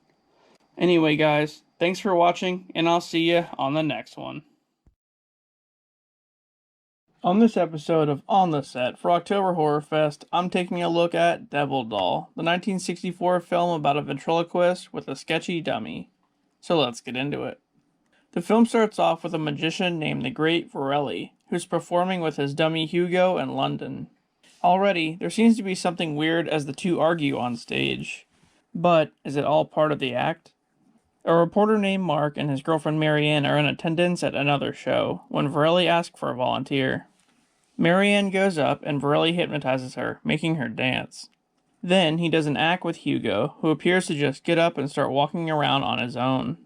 C: Anyway guys, thanks for watching, and I'll see you on the next one. On this episode of On the Set for October Horrorfest, I'm taking a look at Devil Doll, the 1964 film about a ventriloquist with a sketchy dummy. So let's get into it. The film starts off with a magician named the Great Vorelli, who's performing with his dummy Hugo in London. Already, there seems to be something weird as the two argue on stage. But, is it all part of the act? A reporter named Mark and his girlfriend Marianne are in attendance at another show, when Vorelli asks for a volunteer. Marianne goes up and Vorelli hypnotizes her, making her dance. Then he does an act with Hugo, who appears to just get up and start walking around on his own.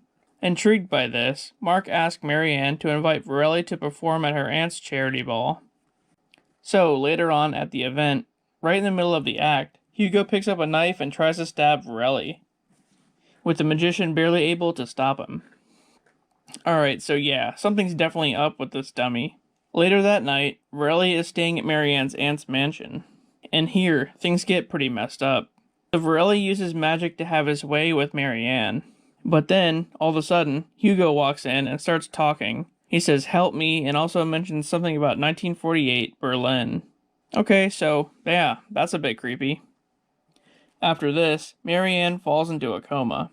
C: Intrigued by this, Mark asks Marianne to invite Vorelli to perform at her aunt's charity ball. So, later on at the event, right in the middle of the act, Hugo picks up a knife and tries to stab Vorelli, with the magician barely able to stop him. Alright, so yeah, something's definitely up with this dummy. Later that night, Vorelli is staying at Marianne's aunt's mansion. And here, things get pretty messed up. So Vorelli uses magic to have his way with Marianne. But then, all of a sudden, Hugo walks in and starts talking. He says, "Help me," and also mentions something about 1948, Berlin. Okay, so, yeah, that's a bit creepy. After this, Marianne falls into a coma.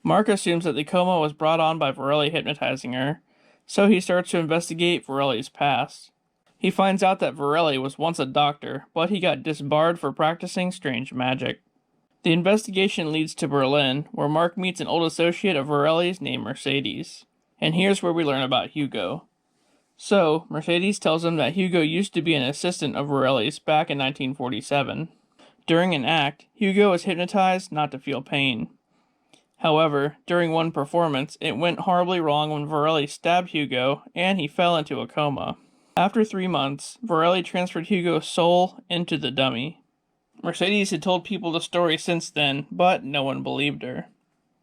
C: Mark assumes that the coma was brought on by Vorelli hypnotizing her, so he starts to investigate Vorelli's past. He finds out that Vorelli was once a doctor, but he got disbarred for practicing strange magic. The investigation leads to Berlin, where Mark meets an old associate of Vorelli's named Mercedes. And here's where we learn about Hugo. So, Mercedes tells him that Hugo used to be an assistant of Vorelli's back in 1947. During an act, Hugo was hypnotized not to feel pain. However, during one performance, it went horribly wrong when Vorelli stabbed Hugo, and he fell into a coma. After 3 months, Vorelli transferred Hugo's soul into the dummy. Mercedes had told people the story since then, but no one believed her.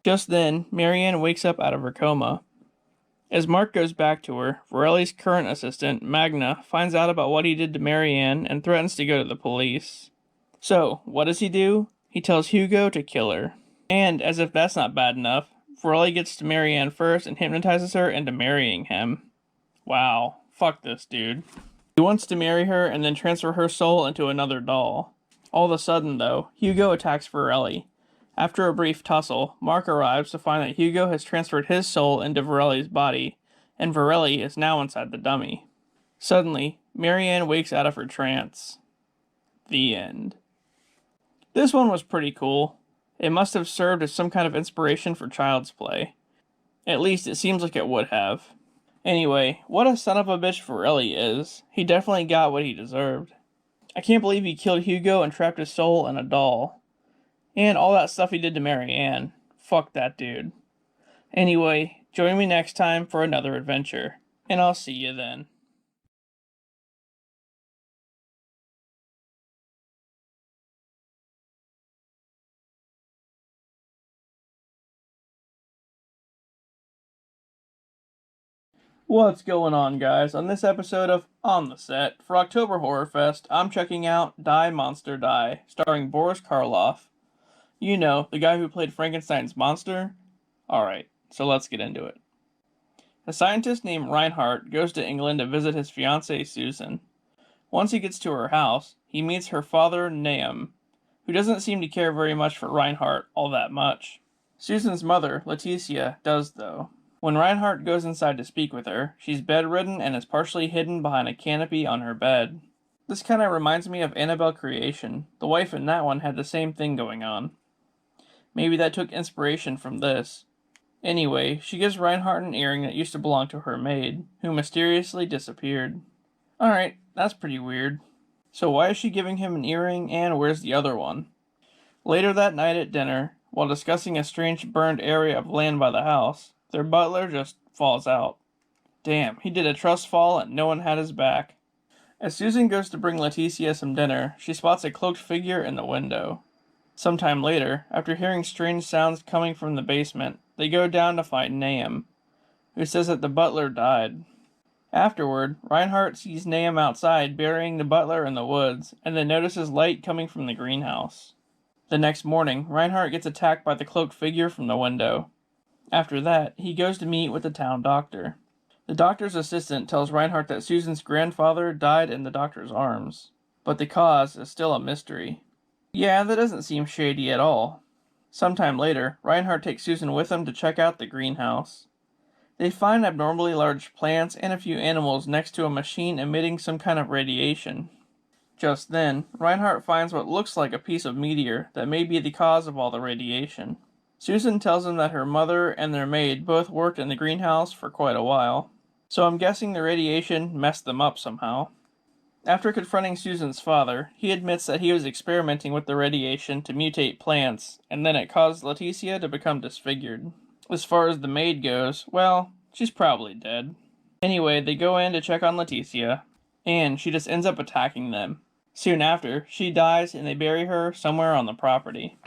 C: Just then, Marianne wakes up out of her coma. As Mark goes back to her, Vorelli's current assistant, Magna, finds out about what he did to Marianne and threatens to go to the police. So, what does he do? He tells Hugo to kill her. And, as if that's not bad enough, Vorelli gets to Marianne first and hypnotizes her into marrying him. Wow, fuck this dude. He wants to marry her and then transfer her soul into another doll. All of a sudden, though, Hugo attacks Vorelli. After a brief tussle, Mark arrives to find that Hugo has transferred his soul into Vorelli's body, and Vorelli is now inside the dummy. Suddenly, Marianne wakes out of her trance. The end. This one was pretty cool. It must have served as some kind of inspiration for Child's Play. At least it seems like it would have. Anyway, what a son of a bitch Varelli is. He definitely got what he deserved. I can't believe he killed Hugo and trapped his soul in a doll. And all that stuff he did to Marianne. Fuck that dude. Anyway, join me next time for another adventure. And I'll see you then. What's going on, guys? On this episode of On the Set, for October Horrorfest, I'm checking out Die Monster Die, starring Boris Karloff. You know, the guy who played Frankenstein's monster? Alright, so let's get into it. A scientist named Reinhardt goes to England to visit his fiancée Susan. Once he gets to her house, he meets her father, Nahum, who doesn't seem to care very much for Reinhardt all that much. Susan's mother, Leticia, does though. When Reinhardt goes inside to speak with her, she's bedridden and is partially hidden behind a canopy on her bed. This kinda reminds me of Annabelle Creation. The wife in that one had the same thing going on. Maybe that took inspiration from this. Anyway, she gives Reinhardt an earring that used to belong to her maid, who mysteriously disappeared. Alright, that's pretty weird. So why is she giving him an earring, and where's the other one? Later that night at dinner, while discussing a strange burned area of land by the house, their butler just falls out. Damn, he did a trust fall and no one had his back. As Susan goes to bring Leticia some dinner, she spots a cloaked figure in the window. Sometime later, after hearing strange sounds coming from the basement, they go down to find Nahum, who says that the butler died. Afterward, Reinhardt sees Nahum outside burying the butler in the woods, and then notices light coming from the greenhouse. The next morning, Reinhardt gets attacked by the cloaked figure from the window. After that, he goes to meet with the town doctor. The doctor's assistant tells Reinhardt that Susan's grandfather died in the doctor's arms, but the cause is still a mystery. Yeah, that doesn't seem shady at all. Sometime later, Reinhardt takes Susan with him to check out the greenhouse. They find abnormally large plants and a few animals next to a machine emitting some kind of radiation. Just then, Reinhardt finds what looks like a piece of meteor that may be the cause of all the radiation. Susan tells him that her mother and their maid both worked in the greenhouse for quite a while, so I'm guessing the radiation messed them up somehow. After confronting Susan's father, he admits that he was experimenting with the radiation to mutate plants, and then it caused Leticia to become disfigured. As far as the maid goes, well, she's probably dead. Anyway, they go in to check on Leticia, and she just ends up attacking them. Soon after, she dies and they bury her somewhere on the property.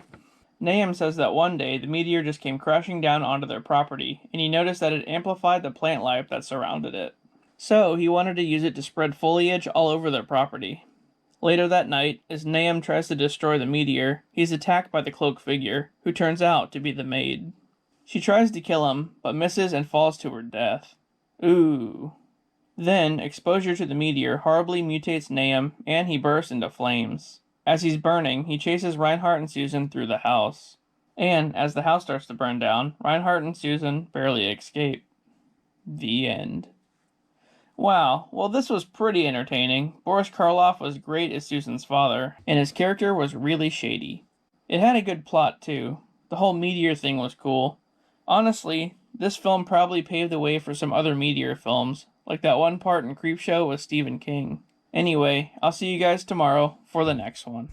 C: Nahum says that one day the meteor just came crashing down onto their property, and he noticed that it amplified the plant life that surrounded it. So he wanted to use it to spread foliage all over their property. Later that night, as Nahum tries to destroy the meteor, he's attacked by the cloaked figure, who turns out to be the maid. She tries to kill him, but misses and falls to her death. Ooh. Then, exposure to the meteor horribly mutates Nahum, and he bursts into flames. As he's burning, he chases Reinhardt and Susan through the house. And, as the house starts to burn down, Reinhardt and Susan barely escape. The end. Wow, well this was pretty entertaining. Boris Karloff was great as Susan's father, and his character was really shady. It had a good plot too. The whole meteor thing was cool. Honestly, this film probably paved the way for some other meteor films, like that one part in Creepshow with Stephen King. Anyway, I'll see you guys tomorrow for the next one.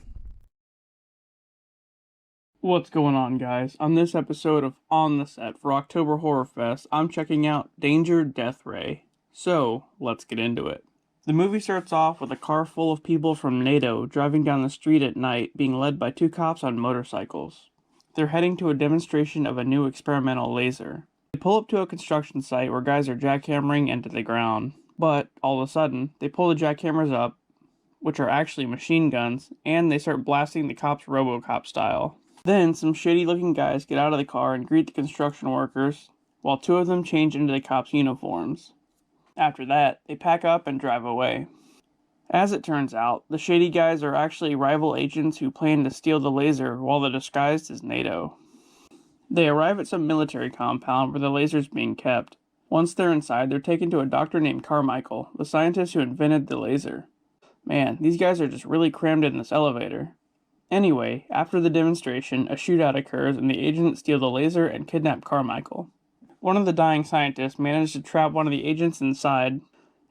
C: What's going on, guys? On this episode of On the Set for October Horrorfest, I'm checking out Danger Death Ray. So, let's get into it. The movie starts off with a car full of people from NATO driving down the street at night, being led by two cops on motorcycles. They're heading to a demonstration of a new experimental laser. They pull up to a construction site where guys are jackhammering into the ground. But, all of a sudden, they pull the jackhammers up, which are actually machine guns, and they start blasting the cops RoboCop style. Then, some shady-looking guys get out of the car and greet the construction workers, while two of them change into the cops' uniforms. After that, they pack up and drive away. As it turns out, the shady guys are actually rival agents who plan to steal the laser while they're disguised as NATO. They arrive at some military compound where the laser's being kept. Once they're inside, they're taken to a doctor named Carmichael, the scientist who invented the laser. Man, these guys are just really crammed in this elevator. Anyway, after the demonstration, a shootout occurs and the agents steal the laser and kidnap Carmichael. One of the dying scientists manages to trap one of the agents inside,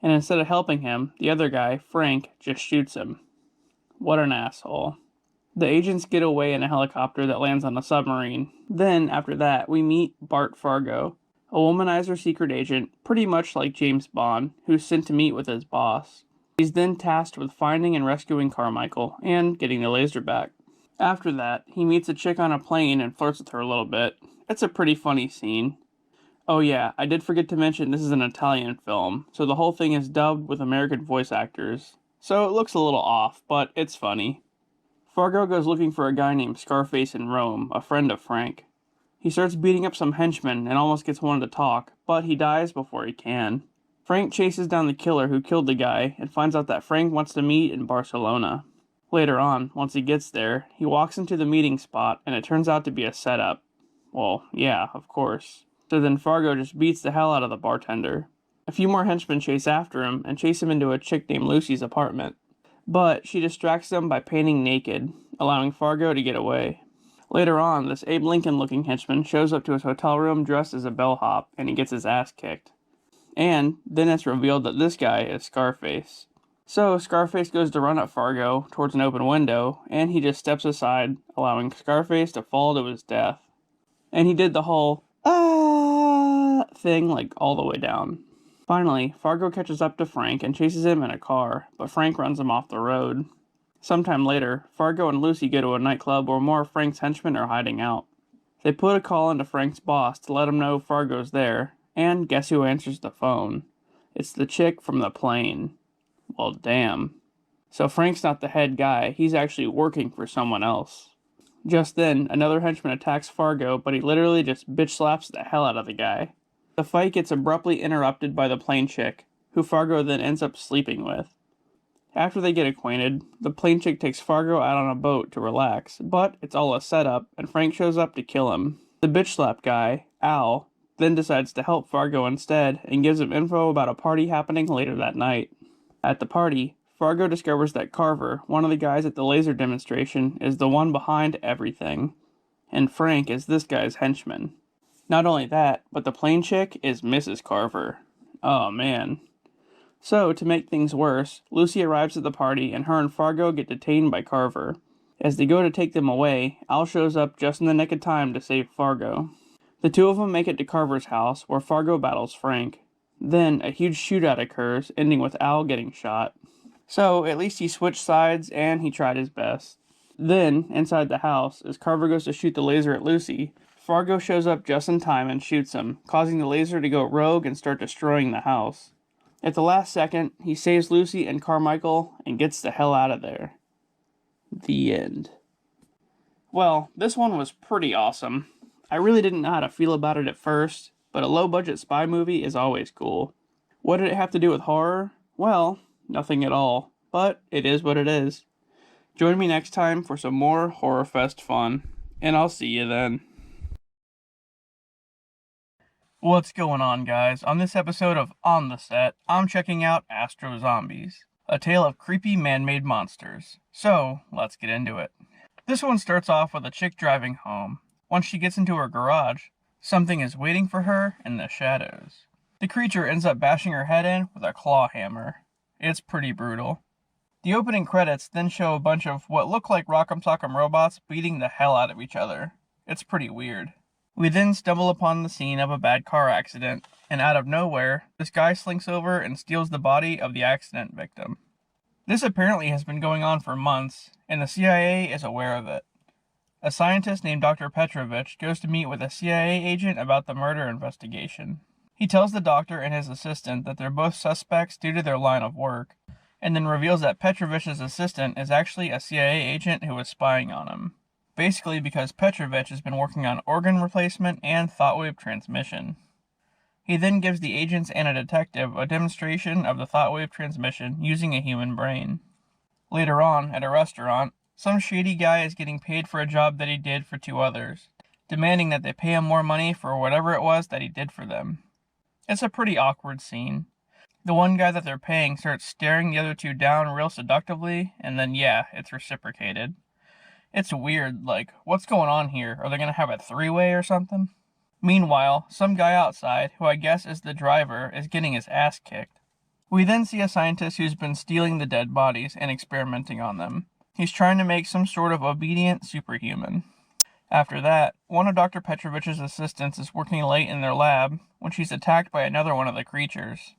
C: and instead of helping him, the other guy, Frank, just shoots him. What an asshole. The agents get away in a helicopter that lands on a submarine. Then, after that, we meet Bart Fargo, a womanizer secret agent, pretty much like James Bond, who's sent to meet with his boss. He's then tasked with finding and rescuing Carmichael, and getting the laser back. After that, he meets a chick on a plane and flirts with her a little bit. It's a pretty funny scene. Oh yeah, I did forget to mention this is an Italian film, so the whole thing is dubbed with American voice actors. So it looks a little off, but it's funny. Fargo goes looking for a guy named Scarface in Rome, a friend of Frank. He starts beating up some henchmen and almost gets one to talk, but he dies before he can. Frank chases down the killer who killed the guy and finds out that Frank wants to meet in Barcelona. Later on, once he gets there, he walks into the meeting spot and it turns out to be a setup. Well, yeah, of course. So then Fargo just beats the hell out of the bartender. A few more henchmen chase after him and chase him into a chick named Lucy's apartment. But she distracts them by painting naked, allowing Fargo to get away. Later on, this Abe Lincoln-looking henchman shows up to his hotel room dressed as a bellhop, and he gets his ass kicked. And then it's revealed that this guy is Scarface. So Scarface goes to run at Fargo towards an open window, and he just steps aside, allowing Scarface to fall to his death. And he did the whole, thing, like, all the way down. Finally, Fargo catches up to Frank and chases him in a car, but Frank runs him off the road. Sometime later, Fargo and Lucy go to a nightclub where more of Frank's henchmen are hiding out. They put a call into Frank's boss to let him know Fargo's there, and guess who answers the phone? It's the chick from the plane. Well, damn. So Frank's not the head guy, he's actually working for someone else. Just then, another henchman attacks Fargo, but he literally just bitch slaps the hell out of the guy. The fight gets abruptly interrupted by the plane chick, who Fargo then ends up sleeping with. After they get acquainted, the plane chick takes Fargo out on a boat to relax, but it's all a setup, and Frank shows up to kill him. The bitch slap guy, Al, then decides to help Fargo instead, and gives him info about a party happening later that night. At the party, Fargo discovers that Carver, one of the guys at the laser demonstration, is the one behind everything, and Frank is this guy's henchman. Not only that, but the plane chick is Mrs. Carver. Oh man. So, to make things worse, Lucy arrives at the party and her and Fargo get detained by Carver. As they go to take them away, Al shows up just in the nick of time to save Fargo. The two of them make it to Carver's house, where Fargo battles Frank. Then, a huge shootout occurs, ending with Al getting shot. So, at least he switched sides and he tried his best. Then, inside the house, as Carver goes to shoot the laser at Lucy, Fargo shows up just in time and shoots him, causing the laser to go rogue and start destroying the house. At the last second, he saves Lucy and Carmichael and gets the hell out of there. The end. Well, this one was pretty awesome. I really didn't know how to feel about it at first, but a low-budget spy movie is always cool. What did it have to do with horror? Well, nothing at all, but it is what it is. Join me next time for some more Horrorfest fun, and I'll see you then. What's going on, guys? On this episode of On the Set, I'm checking out Astro-Zombies, a tale of creepy man-made monsters. So, let's get into it. This one starts off with a chick driving home. Once she gets into her garage, something is waiting for her in the shadows. The creature ends up bashing her head in with a claw hammer. It's pretty brutal. The opening credits then show a bunch of what look like Rock'em Sock'em robots beating the hell out of each other. It's pretty weird. We then stumble upon the scene of a bad car accident, and out of nowhere, this guy slinks over and steals the body of the accident victim. This apparently has been going on for months, and the CIA is aware of it. A scientist named Dr. Petrovich goes to meet with a CIA agent about the murder investigation. He tells the doctor and his assistant that they're both suspects due to their line of work, and then reveals that Petrovich's assistant is actually a CIA agent who was spying on him. Basically because Petrovich has been working on organ replacement and thought wave transmission. He then gives the agents and a detective a demonstration of the thought wave transmission using a human brain. Later on, at a restaurant, some shady guy is getting paid for a job that he did for two others, demanding that they pay him more money for whatever it was that he did for them. It's a pretty awkward scene. The one guy that they're paying starts staring the other two down real seductively, and then yeah, it's reciprocated. It's weird, like, what's going on here? Are they gonna have a three-way or something? Meanwhile, some guy outside, who I guess is the driver, is getting his ass kicked. We then see a scientist who's been stealing the dead bodies and experimenting on them. He's trying to make some sort of obedient superhuman. After that, one of Dr. Petrovich's assistants is working late in their lab when she's attacked by another one of the creatures.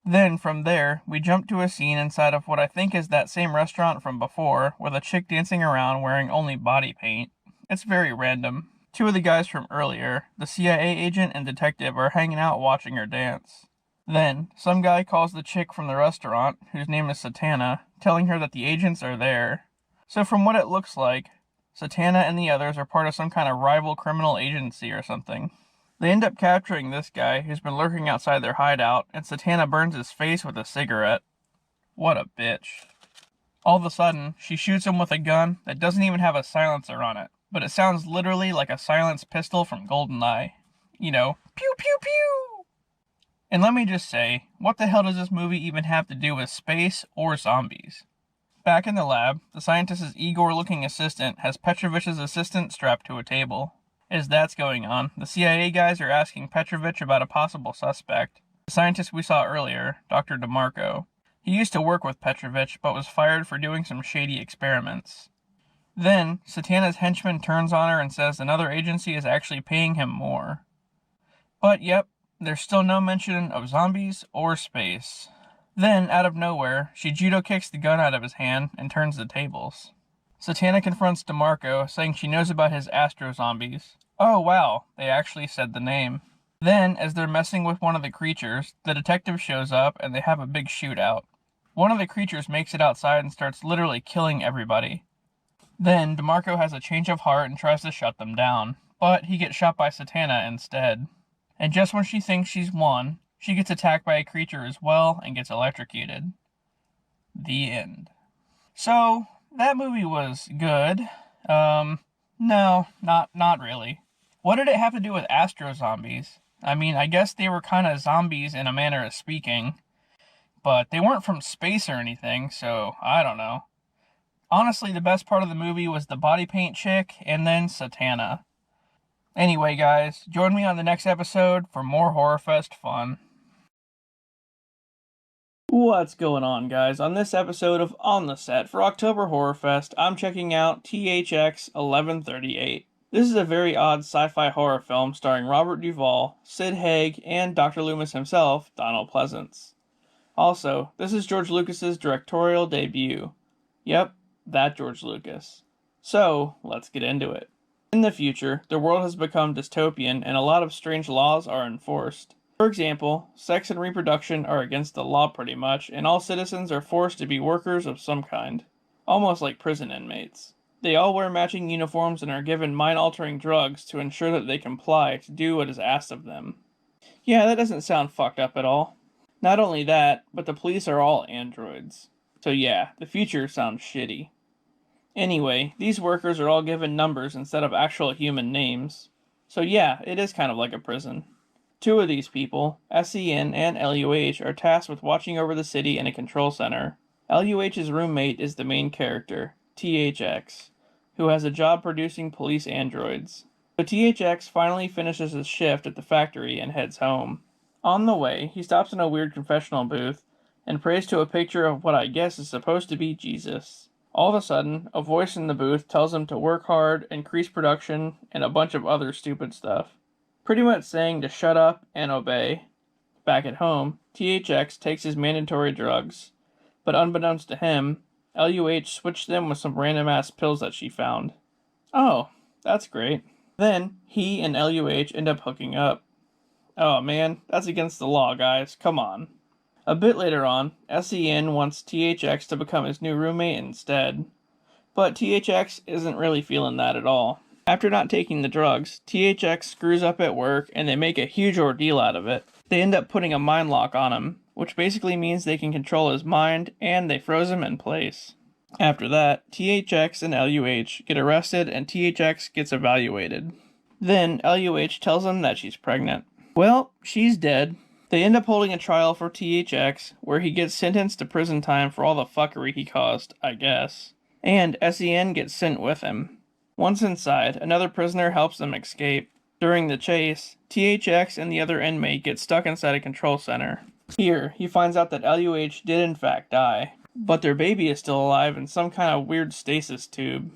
C: Then, from there, we jump to a scene inside of what I think is that same restaurant from before, with a chick dancing around wearing only body paint. It's very random. Two of the guys from earlier, the CIA agent and detective, are hanging out watching her dance. Then, some guy calls the chick from the restaurant, whose name is Satana, telling her that the agents are there. So from what it looks like, Satana and the others are part of some kind of rival criminal agency or something. They end up capturing this guy who's been lurking outside their hideout, and Satana burns his face with a cigarette. What a bitch. All of a sudden, she shoots him with a gun that doesn't even have a silencer on it, but it sounds literally like a silenced pistol from GoldenEye. You know, pew pew pew! And let me just say, what the hell does this movie even have to do with space or zombies? Back in the lab, the scientist's Igor-looking assistant has Petrovich's assistant strapped to a table. As that's going on, the CIA guys are asking Petrovich about a possible suspect. The scientist we saw earlier, Dr. DeMarco. He used to work with Petrovich, but was fired for doing some shady experiments. Then, Satana's henchman turns on her and says another agency is actually paying him more. But yep, there's still no mention of zombies or space. Then, out of nowhere, she judo kicks the gun out of his hand and turns the tables. Satana confronts DeMarco, saying she knows about his astro-zombies. Oh wow, they actually said the name. Then, as they're messing with one of the creatures, the detective shows up and they have a big shootout. One of the creatures makes it outside and starts literally killing everybody. Then, DeMarco has a change of heart and tries to shut them down, but he gets shot by Satana instead. And just when she thinks she's won, she gets attacked by a creature as well and gets electrocuted. The end. So, that movie was good. No, not really. What did it have to do with astro-zombies? I mean, I guess they were kind of zombies in a manner of speaking, but they weren't from space or anything, so I don't know. Honestly, the best part of the movie was the body paint chick and then Satana. Anyway, guys, join me on the next episode for more Horrorfest fun. What's going on, guys? On this episode of On the Set for October Horrorfest, I'm checking out THX 1138. This is a very odd sci-fi horror film starring Robert Duvall, Sid Haig, and Dr. Loomis himself, Donald Pleasance. Also, this is George Lucas's directorial debut. Yep, that George Lucas. So, let's get into it. In the future, the world has become dystopian and a lot of strange laws are enforced. For example, sex and reproduction are against the law pretty much, and all citizens are forced to be workers of some kind. Almost like prison inmates. They all wear matching uniforms and are given mind-altering drugs to ensure that they comply to do what is asked of them. Yeah, that doesn't sound fucked up at all. Not only that, but the police are all androids. So yeah, the future sounds shitty. Anyway, these workers are all given numbers instead of actual human names. So yeah, it is kind of like a prison. Two of these people, SEN and LUH, are tasked with watching over the city in a control center. LUH's roommate is the main character, THX, who has a job producing police androids. So THX finally finishes his shift at the factory and heads home. On the way, he stops in a weird confessional booth and prays to a picture of what I guess is supposed to be Jesus. All of a sudden, a voice in the booth tells him to work hard, increase production, and a bunch of other stupid stuff. Pretty much saying to shut up and obey. Back at home, THX takes his mandatory drugs, but unbeknownst to him, LUH switched them with some random ass pills that she found. Oh, that's great. Then, he and LUH end up hooking up. Oh man, that's against the law, guys, come on. A bit later on, SEN wants THX to become his new roommate instead. But THX isn't really feeling that at all. After not taking the drugs, THX screws up at work and they make a huge ordeal out of it. They end up putting a mind lock on him, which basically means they can control his mind and they froze him in place. After that, THX and LUH get arrested and THX gets evaluated. Then LUH tells him that she's pregnant. Well, she's dead. They end up holding a trial for THX, where he gets sentenced to prison time for all the fuckery he caused, I guess. And SEN gets sent with him. Once inside, another prisoner helps them escape. During the chase, THX and the other inmate get stuck inside a control center. Here, he finds out that LUH did in fact die, but their baby is still alive in some kind of weird stasis tube.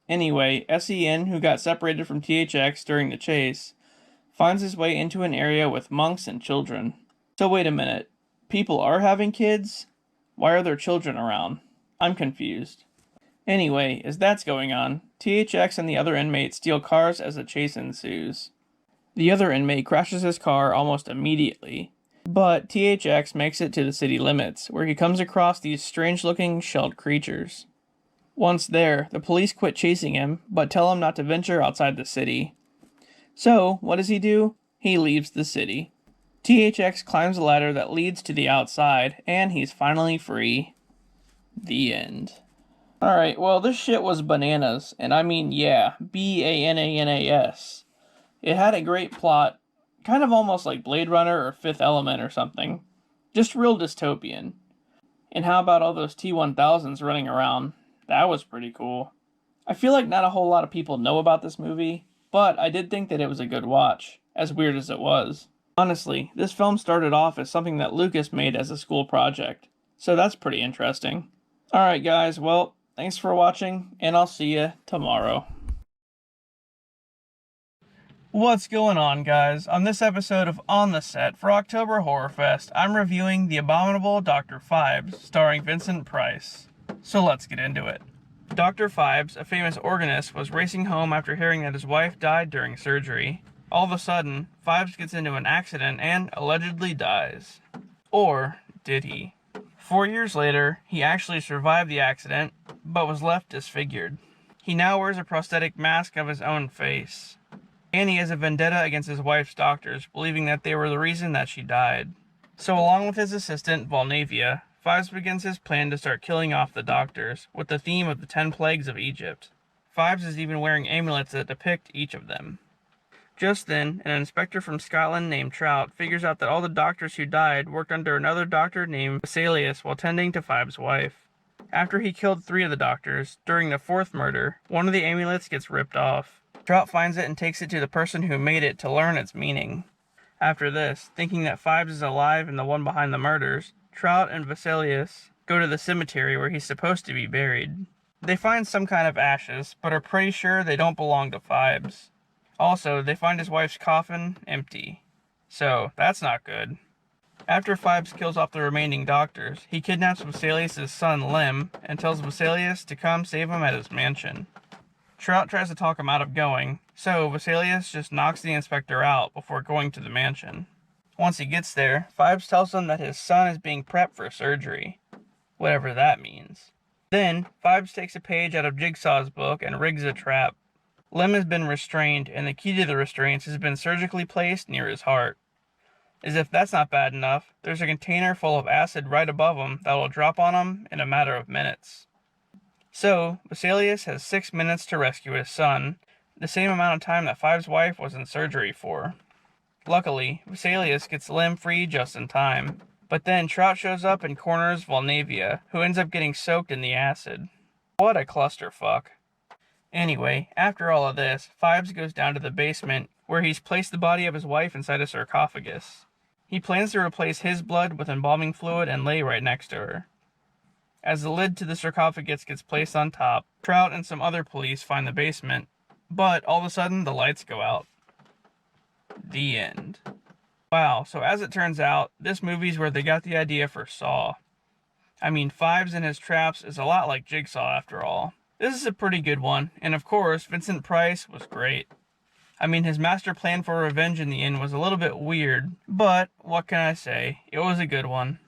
C: Anyway, SEN, who got separated from THX during the chase, finds his way into an area with monks and children. So wait a minute, people are having kids? Why are there children around? I'm confused. Anyway, as that's going on, THX and the other inmate steal cars as a chase ensues. The other inmate crashes his car almost immediately, but THX makes it to the city limits, where he comes across these strange-looking shelled creatures. Once there, the police quit chasing him, but tell him not to venture outside the city. So, what does he do? He leaves the city. THX climbs a ladder that leads to the outside, and he's finally free. The end. Alright, well, this shit was bananas, and I mean, yeah, BANANAS. It had a great plot, kind of almost like Blade Runner or Fifth Element or something. Just real dystopian. And how about all those T-1000s running around? That was pretty cool. I feel like not a whole lot of people know about this movie, but I did think that it was a good watch, as weird as it was. Honestly, this film started off as something that Lucas made as a school project, so that's pretty interesting. Alright guys, well, thanks for watching, and I'll see you tomorrow. What's going on, guys? On this episode of On the Set for October Horrorfest, I'm reviewing The Abominable Dr. Phibes, starring Vincent Price. So let's get into it. Dr. Phibes, a famous organist, was racing home after hearing that his wife died during surgery. All of a sudden, Phibes gets into an accident and allegedly dies. Or did he? 4 years later, he actually survived the accident, but was left disfigured. He now wears a prosthetic mask of his own face. And he has a vendetta against his wife's doctors, believing that they were the reason that she died. So along with his assistant, Volnavia, Phibes begins his plan to start killing off the doctors, with the theme of the 10 plagues of Egypt. Phibes is even wearing amulets that depict each of them. Just then, an inspector from Scotland named Trout figures out that all the doctors who died worked under another doctor named Vesalius while tending to Phibes' wife. After he killed 3 of the doctors, during the 4th murder, one of the amulets gets ripped off. Trout finds it and takes it to the person who made it to learn its meaning. After this, thinking that Phibes is alive and the one behind the murders, Trout and Vesalius go to the cemetery where he's supposed to be buried. They find some kind of ashes, but are pretty sure they don't belong to Phibes. Also, they find his wife's coffin empty. So, that's not good. After Phibes kills off the remaining doctors, he kidnaps Vesalius' son Lim and tells Vesalius to come save him at his mansion. Trout tries to talk him out of going, so Vesalius just knocks the inspector out before going to the mansion. Once he gets there, Phibes tells him that his son is being prepped for surgery. Whatever that means. Then, Phibes takes a page out of Jigsaw's book and rigs a trap. Lim has been restrained, and the key to the restraints has been surgically placed near his heart. As if that's not bad enough, there's a container full of acid right above him that will drop on him in a matter of minutes. So, Vesalius has 6 minutes to rescue his son, the same amount of time that Phibes' wife was in surgery for. Luckily, Vesalius gets Lim free just in time, but then Trout shows up and corners Volnavia, who ends up getting soaked in the acid. What a clusterfuck. Anyway, after all of this, Phibes goes down to the basement, where he's placed the body of his wife inside a sarcophagus. He plans to replace his blood with embalming fluid and lay right next to her. As the lid to the sarcophagus gets placed on top, Trout and some other police find the basement, but all of a sudden the lights go out. The end. Wow, so as it turns out, this movie's where they got the idea for Saw. I mean, Phibes and his traps is a lot like Jigsaw after all. This is a pretty good one, and of course, Vincent Price was great. I mean, his master plan for revenge in the end was a little bit weird, but what can I say? It was a good one.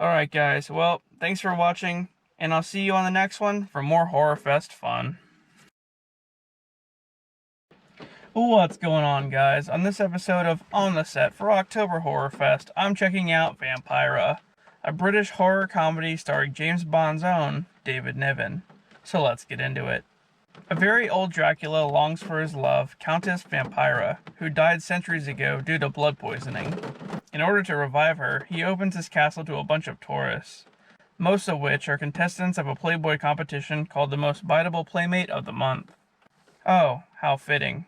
C: Alright guys, well, thanks for watching, and I'll see you on the next one for more Horrorfest fun. What's going on, guys? On this episode of On the Set for October Horrorfest, I'm checking out Vampira, a British horror comedy starring James Bond's own David Niven. So let's get into it. A very old Dracula longs for his love, Countess Vampira, who died centuries ago due to blood poisoning. In order to revive her, he opens his castle to a bunch of tourists, most of which are contestants of a Playboy competition called the Most Biteable Playmate of the Month. Oh, how fitting.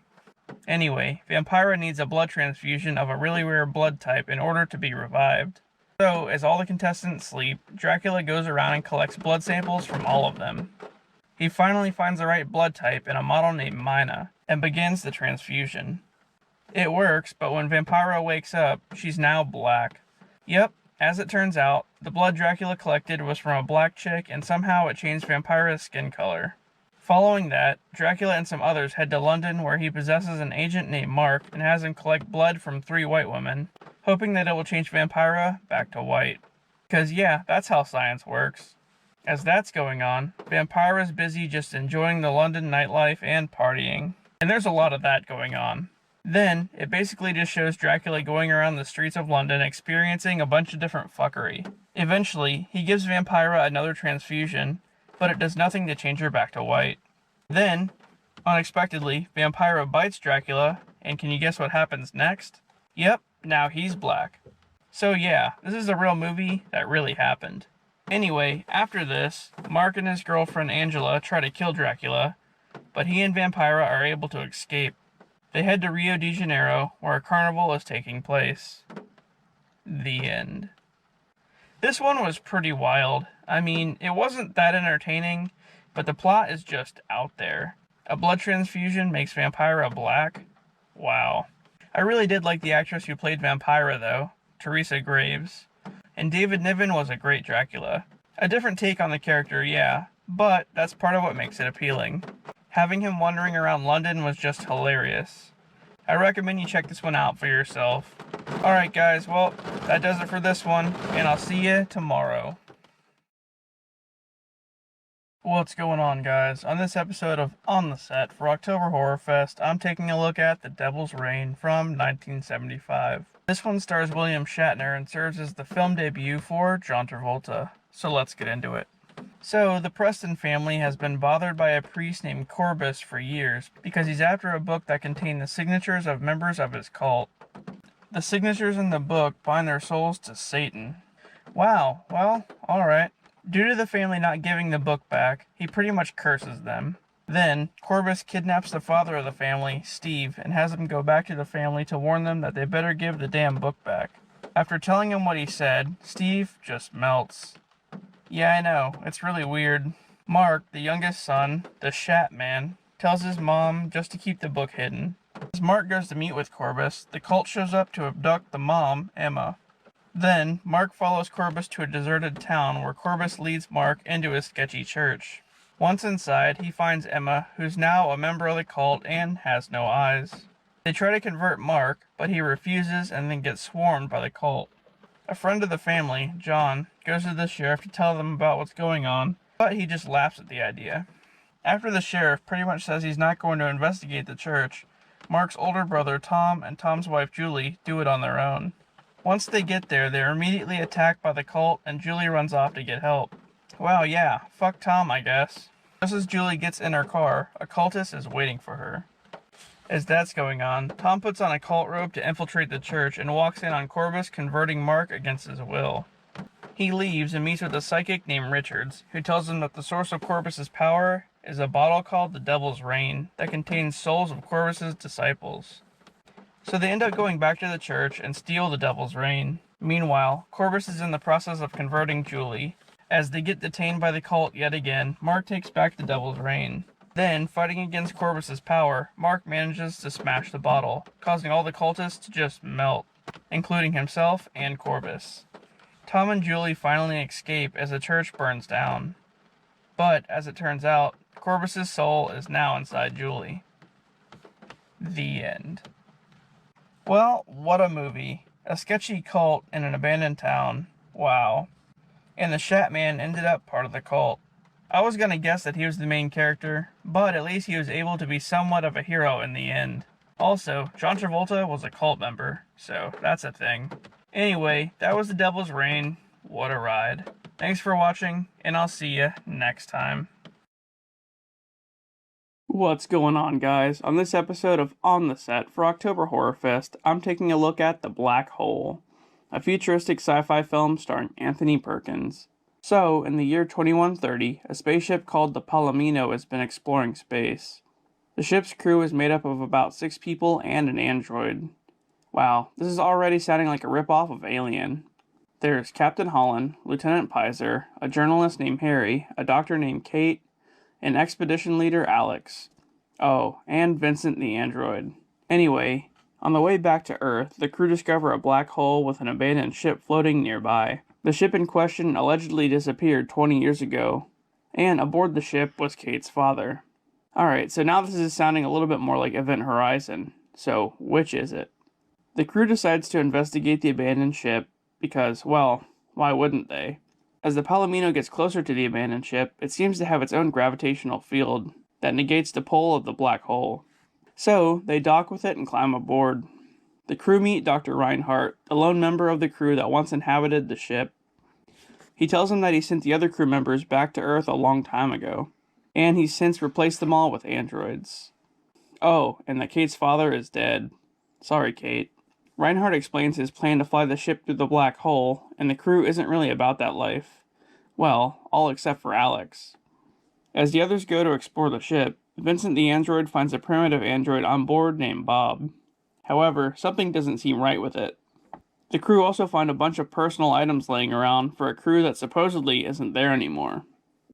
C: Anyway, Vampira needs a blood transfusion of a really rare blood type in order to be revived. So, as all the contestants sleep, Dracula goes around and collects blood samples from all of them. He finally finds the right blood type in a model named Mina, and begins the transfusion. It works, but when Vampira wakes up, she's now black. Yep, as it turns out, the blood Dracula collected was from a black chick, and somehow it changed Vampira's skin color. Following that, Dracula and some others head to London, where he possesses an agent named Mark and has him collect blood from 3 white women, hoping that it will change Vampira back to white. 'Cause yeah, that's how science works. As that's going on, Vampira's busy just enjoying the London nightlife and partying. And there's a lot of that going on. Then, it basically just shows Dracula going around the streets of London experiencing a bunch of different fuckery. Eventually, he gives Vampira another transfusion, but it does nothing to change her back to white. Then, unexpectedly, Vampira bites Dracula, and can you guess what happens next? Yep, now he's black. So yeah, this is a real movie that really happened. Anyway, after this, Mark and his girlfriend Angela try to kill Dracula, but he and Vampira are able to escape. They head to Rio de Janeiro, where a carnival is taking place. The end. This one was pretty wild. I mean, it wasn't that entertaining, but the plot is just out there. A blood transfusion makes Vampira black? Wow. I really did like the actress who played Vampira, though, Teresa Graves. And David Niven was a great Dracula. A different take on the character, yeah, but that's part of what makes it appealing. Having him wandering around London was just hilarious. I recommend you check this one out for yourself. Alright guys, well, that does it for this one, and I'll see you tomorrow. What's going on, guys? On this episode of On the Set for October Horrorfest, I'm taking a look at The Devil's Reign from 1975. This one stars William Shatner and serves as the film debut for John Travolta. So let's get into it. So, the Preston family has been bothered by a priest named Corbus for years because he's after a book that contained the signatures of members of his cult. The signatures in the book bind their souls to Satan. Wow, well, alright. Due to the family not giving the book back, he pretty much curses them. Then, Corbus kidnaps the father of the family, Steve, and has him go back to the family to warn them that they better give the damn book back. After telling him what he said, Steve just melts. Yeah, I know, it's really weird. Mark, the youngest son, the Shat Man, tells his mom just to keep the book hidden. As Mark goes to meet with Corbus, the cult shows up to abduct the mom, Emma. Then, Mark follows Corbus to a deserted town where Corbus leads Mark into a sketchy church. Once inside, he finds Emma, who's now a member of the cult and has no eyes. They try to convert Mark, but he refuses and then gets swarmed by the cult. A friend of the family, John, goes to the sheriff to tell them about what's going on, but he just laughs at the idea. After the sheriff pretty much says he's not going to investigate the church, Mark's older brother Tom and Tom's wife Julie do it on their own. Once they get there, they're immediately attacked by the cult and Julie runs off to get help. Well, yeah, fuck Tom, I guess. Just as Julie gets in her car, a cultist is waiting for her. As that's going on, Tom puts on a cult robe to infiltrate the church and walks in on Corbus converting Mark against his will. He leaves and meets with a psychic named Richards, who tells him that the source of Corbus's power is a bottle called the Devil's Reign that contains souls of Corbus's disciples. So they end up going back to the church and steal the Devil's Reign. Meanwhile, Corbus is in the process of converting Julie. As they get detained by the cult yet again, Mark takes back the Devil's Reign. Then, fighting against Corbus's power, Mark manages to smash the bottle, causing all the cultists to just melt, including himself and Corbus. Tom and Julie finally escape as the church burns down. But, as it turns out, Corbus's soul is now inside Julie. The end. Well, what a movie. A sketchy cult in an abandoned town. Wow. And the Shat Man ended up part of the cult. I was gonna guess that he was the main character, but at least he was able to be somewhat of a hero in the end. Also, John Travolta was a cult member, so that's a thing. Anyway, that was The Devil's Reign. What a ride. Thanks for watching, and I'll see you next time. What's going on, guys? On this episode of On the Set for October Horrorfest, I'm taking a look at The Black Hole. a futuristic sci-fi film starring Anthony Perkins. So, in the year 2130, a spaceship called the Palomino has been exploring space. The ship's crew is made up of about 6 people and an android. Wow, this is already sounding like a ripoff of Alien. There's Captain Holland, Lieutenant Pizer, a journalist named Harry, a doctor named Kate, and expedition leader Alex. Oh, and Vincent the android. Anyway, on the way back to Earth, the crew discover a black hole with an abandoned ship floating nearby. The ship in question allegedly disappeared 20 years ago, and aboard the ship was Kate's father. Alright, so now this is sounding a little bit more like Event Horizon. So, which is it? The crew decides to investigate the abandoned ship because, well, why wouldn't they? As the Palomino gets closer to the abandoned ship, it seems to have its own gravitational field that negates the pull of the black hole. So, they dock with it and climb aboard. The crew meet Dr. Reinhardt, the lone member of the crew that once inhabited the ship. He tells them that he sent the other crew members back to Earth a long time ago, and he's since replaced them all with androids. Oh, and that Kate's father is dead. Sorry, Kate. Reinhardt explains his plan to fly the ship through the black hole, and the crew isn't really about that life. Well, all except for Alex. As the others go to explore the ship, Vincent the android finds a primitive android on board named Bob. However, something doesn't seem right with it. The crew also find a bunch of personal items laying around for a crew that supposedly isn't there anymore.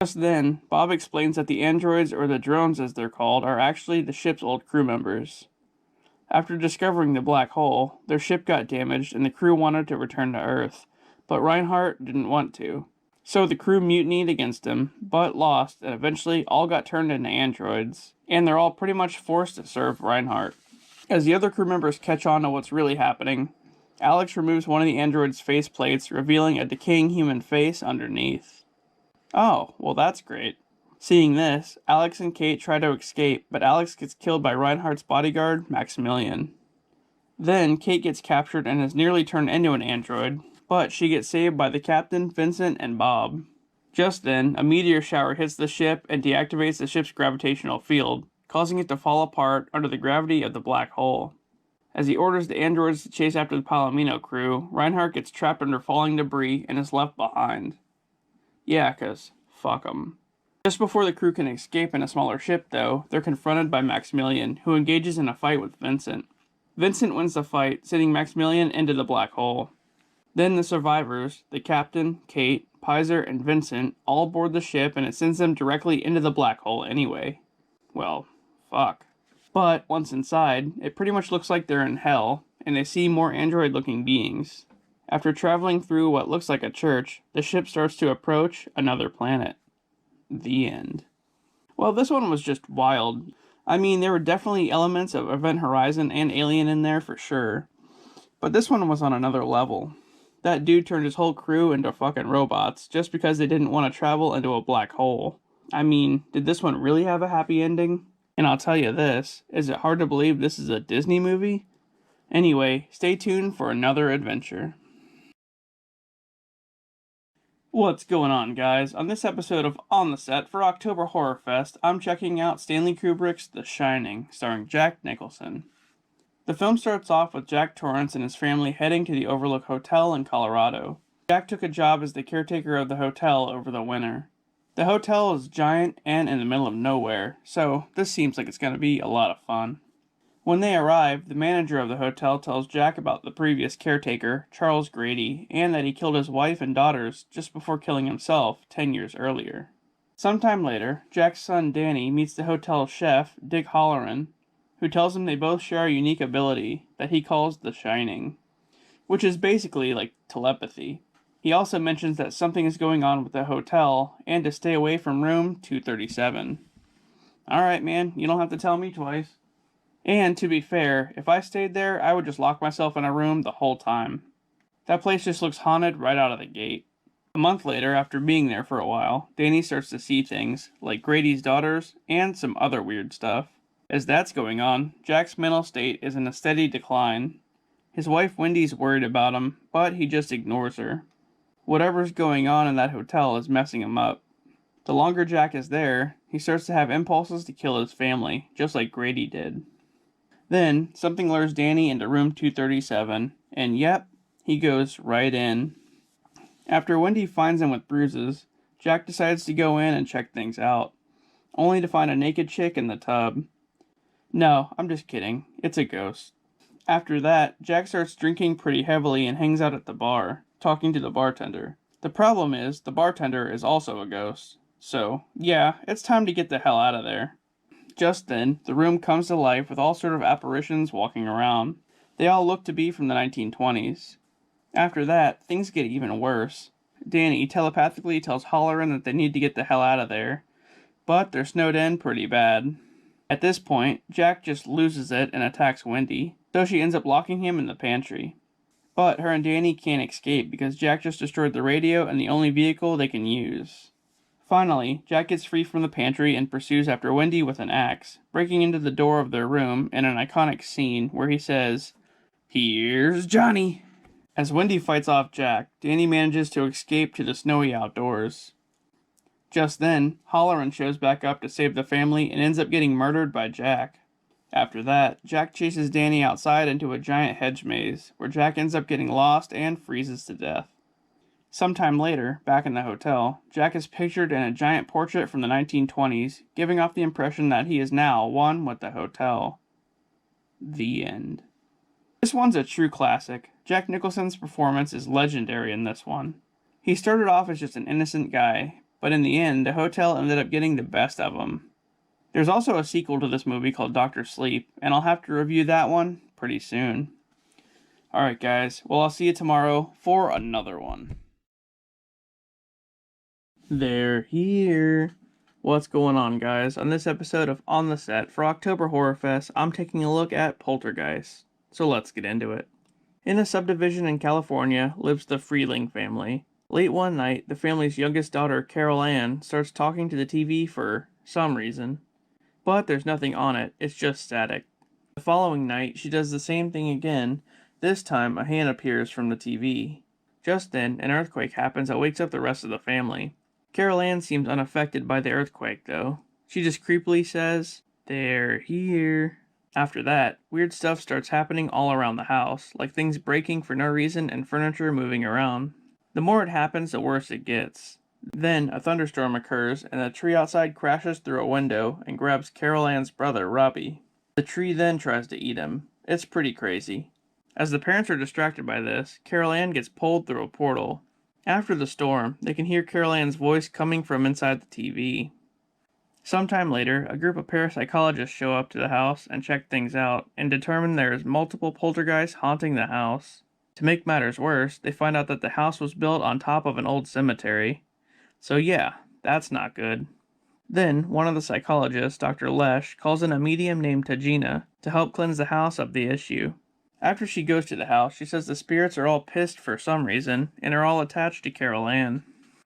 C: Just then, Bob explains that the androids, or the drones as they're called, are actually the ship's old crew members. After discovering the black hole, their ship got damaged and the crew wanted to return to Earth, but Reinhardt didn't want to. So the crew mutinied against him, but lost, and eventually all got turned into androids, and they're all pretty much forced to serve Reinhardt. As the other crew members catch on to what's really happening, Alex removes one of the android's face plates, revealing a decaying human face underneath. Oh, well that's great. Seeing this, Alex and Kate try to escape, but Alex gets killed by Reinhardt's bodyguard, Maximilian. Then, Kate gets captured and is nearly turned into an android, but she gets saved by the captain, Vincent, and Bob. Just then, a meteor shower hits the ship and deactivates the ship's gravitational field, causing it to fall apart under the gravity of the black hole. As he orders the androids to chase after the Palomino crew, Reinhardt gets trapped under falling debris and is left behind. Yeah, 'cause fuck 'em. Just before the crew can escape in a smaller ship, though, they're confronted by Maximilian, who engages in a fight with Vincent. Vincent wins the fight, sending Maximilian into the black hole. Then the survivors, the captain, Kate, Pizer, and Vincent, all board the ship and it sends them directly into the black hole anyway. Well, fuck. But, once inside, it pretty much looks like they're in hell, and they see more android-looking beings. After traveling through what looks like a church, the ship starts to approach another planet. The end. Well, this one was just wild. I mean, there were definitely elements of Event Horizon and Alien in there for sure. But this one was on another level. That dude turned his whole crew into fucking robots just because they didn't want to travel into a black hole. I mean, did this one really have a happy ending? And I'll tell you this, is it hard to believe this is a Disney movie? Anyway, stay tuned for another adventure. What's going on, guys? On this episode of On the Set for October Horrorfest, I'm checking out Stanley Kubrick's The Shining, starring Jack Nicholson. The film starts off with Jack Torrance and his family heading to the Overlook Hotel in Colorado. Jack took a job as the caretaker of the hotel over the winter. The hotel is giant and in the middle of nowhere, so this seems like it's going to be a lot of fun. When they arrive, the manager of the hotel tells Jack about the previous caretaker, Charles Grady, and that he killed his wife and daughters just before killing himself 10 years earlier. Sometime later, Jack's son Danny meets the hotel's chef, Dick Halloran, who tells him they both share a unique ability that he calls the Shining, which is basically like telepathy. He also mentions that something is going on with the hotel and to stay away from room 237. Alright, man, you don't have to tell me twice. And, to be fair, if I stayed there, I would just lock myself in a room the whole time. That place just looks haunted right out of the gate. A month later, after being there for a while, Danny starts to see things, like Grady's daughters, and some other weird stuff. As that's going on, Jack's mental state is in a steady decline. His wife Wendy's worried about him, but he just ignores her. Whatever's going on in that hotel is messing him up. The longer Jack is there, he starts to have impulses to kill his family, just like Grady did. Then, something lures Danny into room 237, and yep, He goes right in. After Wendy finds him with bruises, Jack decides to go in and check things out, only to find a naked chick in the tub. No, I'm just kidding. It's a ghost. After that, Jack starts drinking pretty heavily and hangs out at the bar, talking to the bartender. The problem is, the bartender is also a ghost. So, yeah, it's time to get the hell out of there. Just then, the room comes to life with all sort of apparitions walking around. They all look to be from the 1920s. After that, things get even worse. Danny telepathically tells Halloran that they need to get the hell out of there, but they're snowed in pretty bad. At this point, Jack just loses it and attacks Wendy, so she ends up locking him in the pantry. But her and Danny can't escape because Jack just destroyed the radio and the only vehicle they can use. Finally, Jack gets free from the pantry and pursues after Wendy with an axe, breaking into the door of their room in an iconic scene where he says, "Here's Johnny!" As Wendy fights off Jack, Danny manages to escape to the snowy outdoors. Just then, Halloran shows back up to save the family and ends up getting murdered by Jack. After that, Jack chases Danny outside into a giant hedge maze, where Jack ends up getting lost and freezes to death. Sometime later, back in the hotel, Jack is pictured in a giant portrait from the 1920s, giving off the impression that he is now one with the hotel. The end. This one's a true classic. Jack Nicholson's performance is legendary in this one. He started off as just an innocent guy, but in the end, the hotel ended up getting the best of him. There's also a sequel to this movie called Dr. Sleep, and I'll have to review that one pretty soon. Alright guys, well I'll see you tomorrow for another one. They're here. What's going on, guys? On this episode of On the Set for October Horrorfest, I'm taking a look at Poltergeist. So let's get into it. In a subdivision in California lives the Freeling family. Late one night, the family's youngest daughter, Carol Ann, starts talking to the TV for some reason. But there's nothing on it, it's just static. The following night, she does the same thing again. This time, a hand appears from the TV. Just then, an earthquake happens that wakes up the rest of the family. Carol Ann seems unaffected by the earthquake, though. She just creepily says, "They're here." After that, weird stuff starts happening all around the house, like things breaking for no reason and furniture moving around. The more it happens, the worse it gets. Then, a thunderstorm occurs, and a tree outside crashes through a window and grabs Carol Ann's brother, Robbie. The tree then tries to eat him. It's pretty crazy. As the parents are distracted by this, Carol Ann gets pulled through a portal. After the storm, they can hear Carol Ann's voice coming from inside the TV. Sometime later, a group of parapsychologists show up to the house and check things out, and determine there is multiple poltergeists haunting the house. To make matters worse, they find out that the house was built on top of an old cemetery. So yeah, that's not good. Then, one of the psychologists, Dr. Lesh, calls in a medium named Tajina to help cleanse the house of the issue. After she goes to the house, she says the spirits are all pissed for some reason, and are all attached to Carol Ann.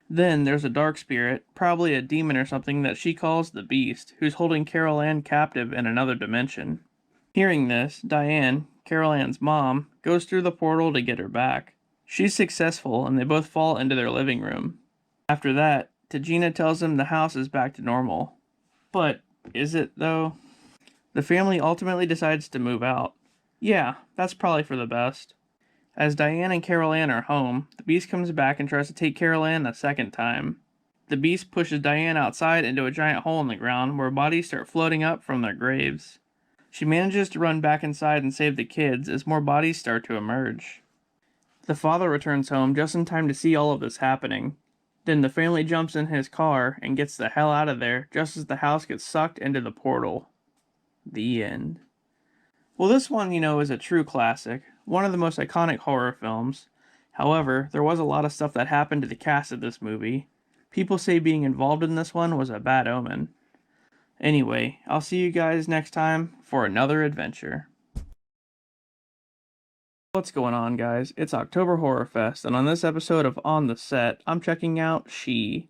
C: Then there's a dark spirit, probably a demon or something, that she calls the Beast, who's holding Carol Ann captive in another dimension. Hearing this, Diane, Carol Ann's mom, goes through the portal to get her back. She's successful, and they both fall into their living room. After that, Tajina tells them the house is back to normal. But, is it, though? The family ultimately decides to move out. Yeah, that's probably for the best. As Diane and Carol Ann are home, the Beast comes back and tries to take Carol Ann a second time. The Beast pushes Diane outside into a giant hole in the ground where bodies start floating up from their graves. She manages to run back inside and save the kids as more bodies start to emerge. The father returns home just in time to see all of this happening. Then the family jumps in his car and gets the hell out of there just as the house gets sucked into the portal. The end. Well, this one, is a true classic, one of the most iconic horror films. However, there was a lot of stuff that happened to the cast of this movie. People say being involved in this one was a bad omen. Anyway, I'll see you guys next time for another adventure. What's going on, guys? It's October Horrorfest, and on this episode of On the Set, I'm checking out She,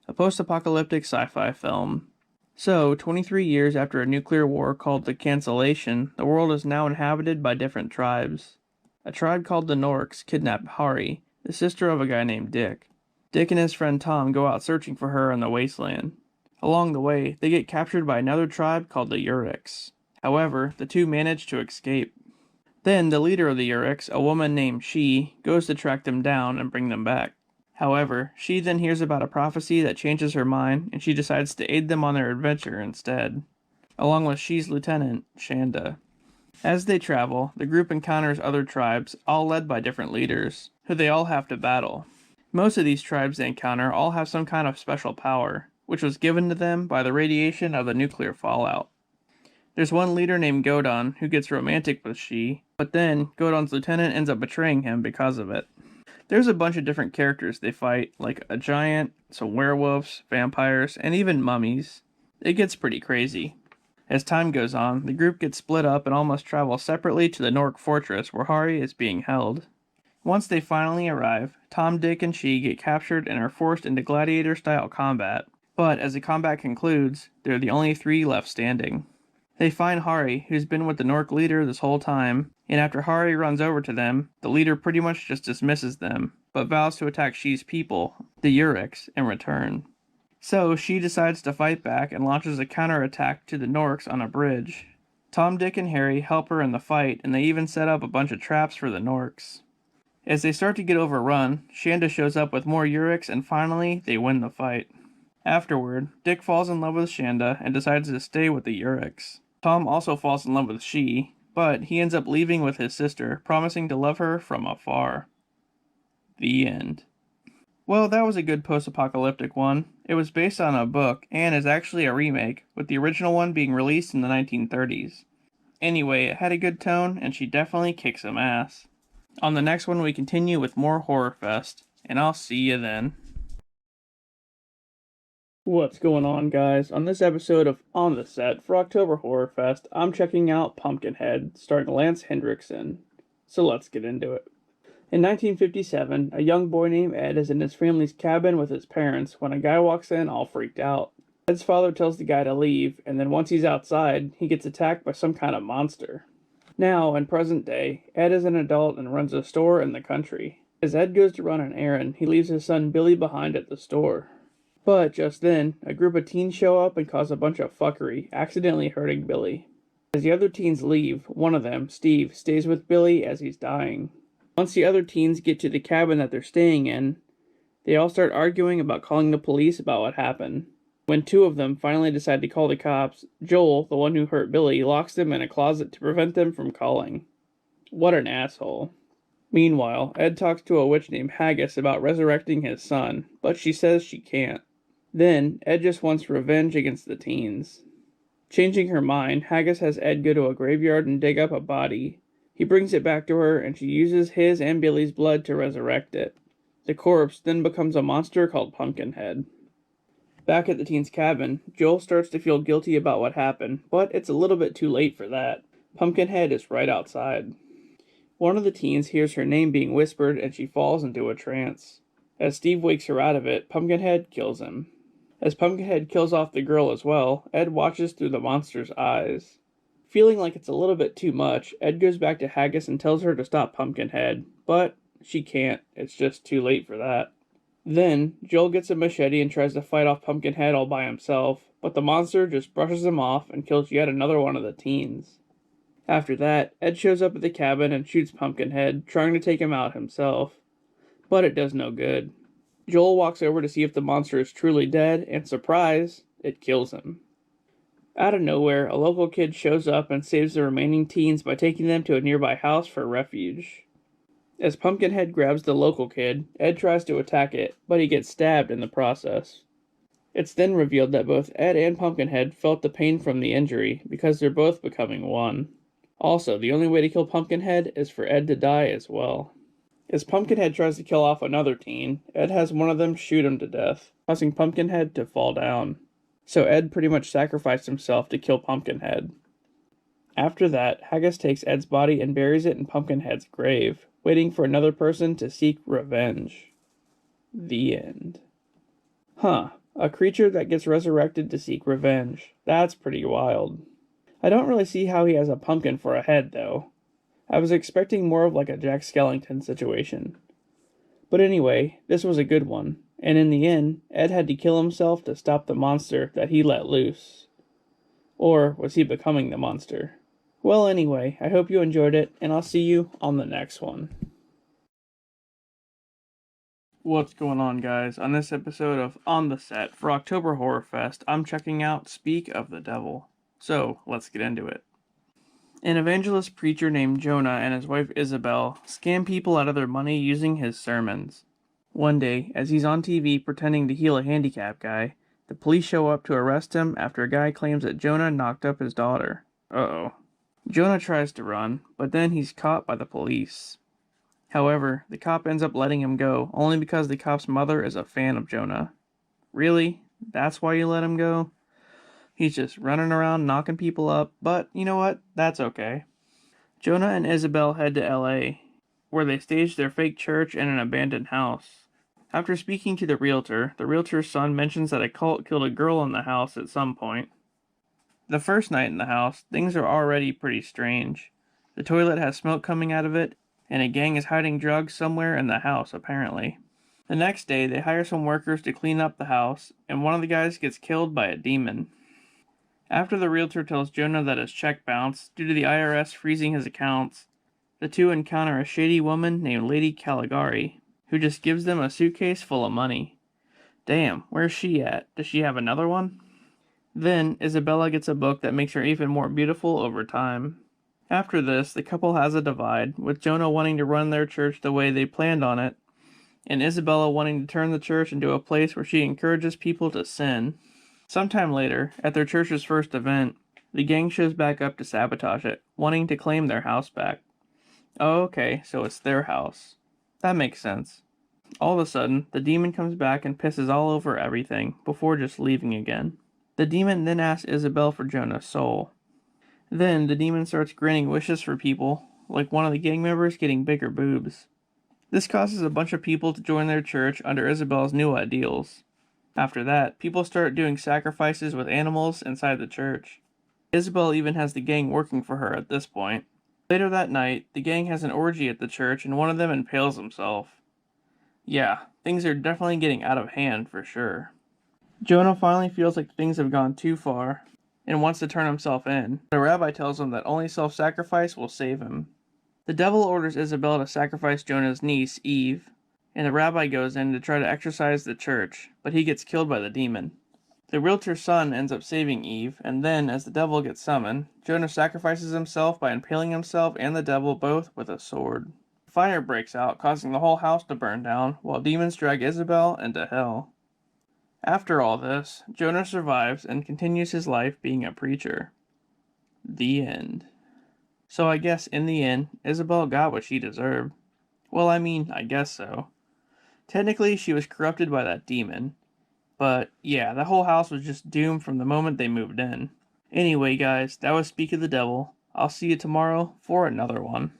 C: a post-apocalyptic sci-fi film. So, 23 years after a nuclear war called the Cancellation, the world is now inhabited by different tribes. A tribe called the Norks kidnap Hari, the sister of a guy named Dick. Dick and his friend Tom go out searching for her in the wasteland. Along the way, they get captured by another tribe called the Uriks. However, the two manage to escape. Then the leader of the Urix, a woman named She, goes to track them down and bring them back. However, She then hears about a prophecy that changes her mind, and she decides to aid them on their adventure instead, along with She's lieutenant, Shanda. As they travel, the group encounters other tribes, all led by different leaders, who they all have to battle. Most of these tribes they encounter all have some kind of special power, which was given to them by the radiation of the nuclear fallout. There's one leader named Godon who gets romantic with She, but then Godon's lieutenant ends up betraying him because of it. There's a bunch of different characters they fight, like a giant, some werewolves, vampires, and even mummies. It gets pretty crazy. As time goes on, the group gets split up and all must travel separately to the Nork fortress where Hari is being held. Once they finally arrive, Tom, Dick, and She get captured and are forced into gladiator-style combat, but as the combat concludes, they're the only 3 left standing. They find Hari, who's been with the Nork leader this whole time, and after Hari runs over to them, the leader pretty much just dismisses them, but vows to attack She's people, the Urix, in return. So She decides to fight back and launches a counterattack to the Norks on a bridge. Tom, Dick, and Harry help her in the fight, and they even set up a bunch of traps for the Norks. As they start to get overrun, Shanda shows up with more Urix, and finally, they win the fight. Afterward, Dick falls in love with Shanda and decides to stay with the Urix. Tom also falls in love with She, but he ends up leaving with his sister, promising to love her from afar. The end. Well, that was a good post-apocalyptic one. It was based on a book, and is actually a remake, with the original one being released in the 1930s. Anyway, it had a good tone, and she definitely kicks some ass. On the next one we continue with more Horrorfest, and I'll see you then. What's going on, guys? On this episode of On the Set for October Horrorfest, I'm checking out Pumpkinhead, starring Lance Hendrickson. So let's get into it. In 1957, a young boy named Ed is in his family's cabin with his parents when a guy walks in all freaked out. Ed's father tells the guy to leave, and then once he's outside, he gets attacked by some kind of monster. Now, in present day, Ed is an adult and runs a store in the country. As Ed goes to run an errand, he leaves his son Billy behind at the store. But just then, a group of teens show up and cause a bunch of fuckery, accidentally hurting Billy. As the other teens leave, one of them, Steve, stays with Billy as he's dying. Once the other teens get to the cabin that they're staying in, they all start arguing about calling the police about what happened. When 2 of them finally decide to call the cops, Joel, the one who hurt Billy, locks them in a closet to prevent them from calling. What an asshole. Meanwhile, Ed talks to a witch named Haggis about resurrecting his son, but she says she can't. Then, Ed just wants revenge against the teens. Changing her mind, Haggis has Ed go to a graveyard and dig up a body. He brings it back to her, and she uses his and Billy's blood to resurrect it. The corpse then becomes a monster called Pumpkinhead. Back at the teens' cabin, Joel starts to feel guilty about what happened, but it's a little bit too late for that. Pumpkinhead is right outside. One of the teens hears her name being whispered, and she falls into a trance. As Steve wakes her out of it, Pumpkinhead kills him. As Pumpkinhead kills off the girl as well, Ed watches through the monster's eyes. Feeling like it's a little bit too much, Ed goes back to Haggis and tells her to stop Pumpkinhead, but she can't. It's just too late for that. Then, Joel gets a machete and tries to fight off Pumpkinhead all by himself, but the monster just brushes him off and kills yet another one of the teens. After that, Ed shows up at the cabin and shoots Pumpkinhead, trying to take him out himself. But it does no good. Joel walks over to see if the monster is truly dead, and surprise, it kills him. Out of nowhere, a local kid shows up and saves the remaining teens by taking them to a nearby house for refuge. As Pumpkinhead grabs the local kid, Ed tries to attack it, but he gets stabbed in the process. It's then revealed that both Ed and Pumpkinhead felt the pain from the injury, because they're both becoming one. Also, the only way to kill Pumpkinhead is for Ed to die as well. As Pumpkinhead tries to kill off another teen, Ed has one of them shoot him to death, causing Pumpkinhead to fall down. So Ed pretty much sacrificed himself to kill Pumpkinhead. After that, Haggis takes Ed's body and buries it in Pumpkinhead's grave, waiting for another person to seek revenge. The end. Huh, a creature that gets resurrected to seek revenge. That's pretty wild. I don't really see how he has a pumpkin for a head, though. I was expecting more of like a Jack Skellington situation. But anyway, this was a good one, and in the end, Ed had to kill himself to stop the monster that he let loose. Or was he becoming the monster? Well, anyway, I hope you enjoyed it, and I'll see you on the next one. What's going on, guys? On this episode of On the Set for October Horrorfest, I'm checking out Speak of the Devil. So, let's get into it. An evangelist preacher named Jonah and his wife Isabel scam people out of their money using his sermons. One day, as he's on TV pretending to heal a handicapped guy, the police show up to arrest him after a guy claims that Jonah knocked up his daughter. Uh-oh. Jonah tries to run, but then he's caught by the police. However, the cop ends up letting him go, only because the cop's mother is a fan of Jonah. Really? That's why you let him go? He's just running around knocking people up, but you know what? That's okay. Jonah and Isabel head to LA, where they stage their fake church in an abandoned house. After speaking to the realtor's son mentions that a cult killed a girl in the house at some point. The first night in the house, things are already pretty strange. The toilet has smoke coming out of it, and a gang is hiding drugs somewhere in the house, apparently. The next day, they hire some workers to clean up the house, and one of the guys gets killed by a demon. After the realtor tells Jonah that his check bounced due to the IRS freezing his accounts, the two encounter a shady woman named Lady Caligari, who just gives them a suitcase full of money. Damn, where's she at? Does she have another one? Then, Isabella gets a book that makes her even more beautiful over time. After this, the couple has a divide, with Jonah wanting to run their church the way they planned on it, and Isabella wanting to turn the church into a place where she encourages people to sin. Sometime later, at their church's first event, the gang shows back up to sabotage it, wanting to claim their house back. Oh, okay, so it's their house. That makes sense. All of a sudden, the demon comes back and pisses all over everything, before just leaving again. The demon then asks Isabel for Jonah's soul. Then, the demon starts granting wishes for people, like one of the gang members getting bigger boobs. This causes a bunch of people to join their church under Isabel's new ideals. After that, people start doing sacrifices with animals inside the church. Isabel even has the gang working for her at this point. Later that night, the gang has an orgy at the church and one of them impales himself. Yeah, things are definitely getting out of hand for sure. Jonah finally feels like things have gone too far and wants to turn himself in. The rabbi tells him that only self-sacrifice will save him. The devil orders Isabel to sacrifice Jonah's niece, Eve, and the rabbi goes in to try to exorcise the church, but he gets killed by the demon. The realtor's son ends up saving Eve, and then, as the devil gets summoned, Jonah sacrifices himself by impaling himself and the devil both with a sword. Fire breaks out, causing the whole house to burn down, while demons drag Isabel into hell. After all this, Jonah survives and continues his life being a preacher. The end. So I guess, in the end, Isabel got what she deserved. Well, I mean, I guess so. Technically, she was corrupted by that demon. But, yeah, the whole house was just doomed from the moment they moved in. Anyway, guys, that was Speak of the Devil. I'll see you tomorrow for another one.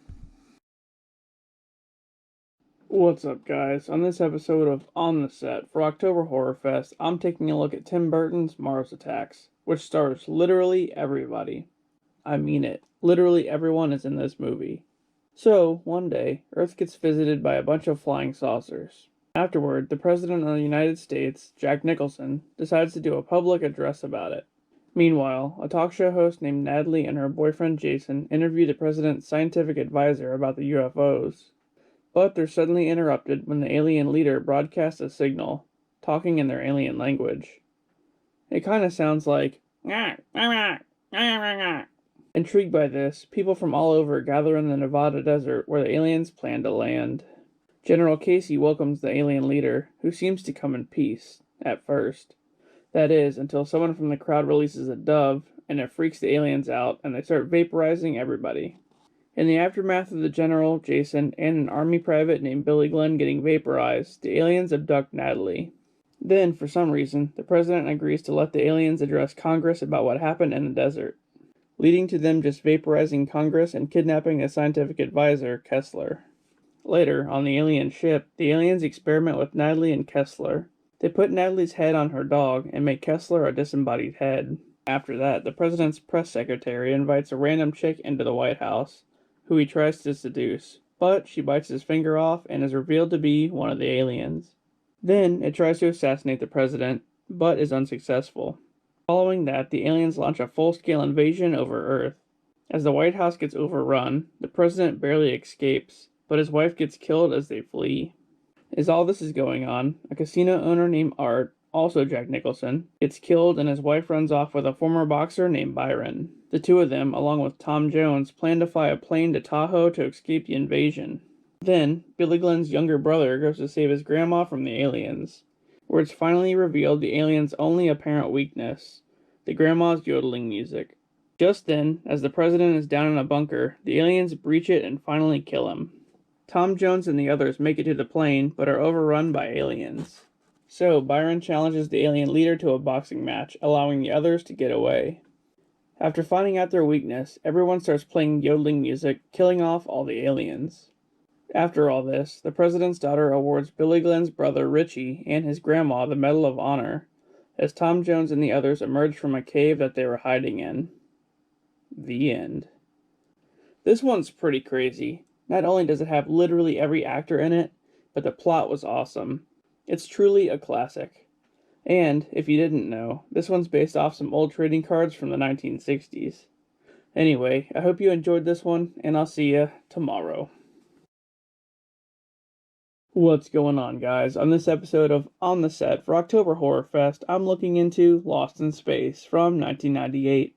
C: What's up, guys? On this episode of On the Set for October Horrorfest, I'm taking a look at Tim Burton's Mars Attacks, which stars literally everybody. I mean it. Literally everyone is in this movie. So, one day, Earth gets visited by a bunch of flying saucers. Afterward, the President of the United States, Jack Nicholson, decides to do a public address about it. Meanwhile, a talk show host named Natalie and her boyfriend Jason interview the President's scientific advisor about the UFOs. But they're suddenly interrupted when the alien leader broadcasts a signal, talking in their alien language. It kinda sounds like, Intrigued by this, people from all over gather in the Nevada desert where the aliens plan to land. General Casey welcomes the alien leader, who seems to come in peace, at first. That is, until someone from the crowd releases a dove, and it freaks the aliens out, and they start vaporizing everybody. In the aftermath of the General, Jason, and an army private named Billy Glenn getting vaporized, the aliens abduct Natalie. Then, for some reason, the President agrees to let the aliens address Congress about what happened in the desert, leading to them just vaporizing Congress and kidnapping the scientific advisor, Kessler. Later, on the alien ship, the aliens experiment with Natalie and Kessler. They put Natalie's head on her dog and make Kessler a disembodied head. After that, the President's press secretary invites a random chick into the White House, who he tries to seduce, but she bites his finger off and is revealed to be one of the aliens. Then, it tries to assassinate the President, but is unsuccessful. Following that, the aliens launch a full-scale invasion over Earth. As the White House gets overrun, the president barely escapes, but his wife gets killed as they flee. As all this is going on, a casino owner named Art, also Jack Nicholson, gets killed and his wife runs off with a former boxer named Byron. The two of them, along with Tom Jones, plan to fly a plane to Tahoe to escape the invasion. Then, Billy Glenn's younger brother goes to save his grandma from the aliens, where it's finally revealed the aliens' only apparent weakness, the grandma's yodeling music. Just then, as the president is down in a bunker, the aliens breach it and finally kill him. Tom Jones and the others make it to the plane, but are overrun by aliens. So, Byron challenges the alien leader to a boxing match, allowing the others to get away. After finding out their weakness, everyone starts playing yodeling music, killing off all the aliens. After all this, the president's daughter awards Billy Glenn's brother Richie and his grandma the Medal of Honor, as Tom Jones and the others emerge from a cave that they were hiding in. The end. This one's pretty crazy. Not only does it have literally every actor in it, but the plot was awesome. It's truly a classic. And, if you didn't know, this one's based off some old trading cards from the 1960s. Anyway, I hope you enjoyed this one, and I'll see you tomorrow. What's going on, guys? On this episode of On the Set for October Horrorfest, I'm looking into Lost in Space from 1998.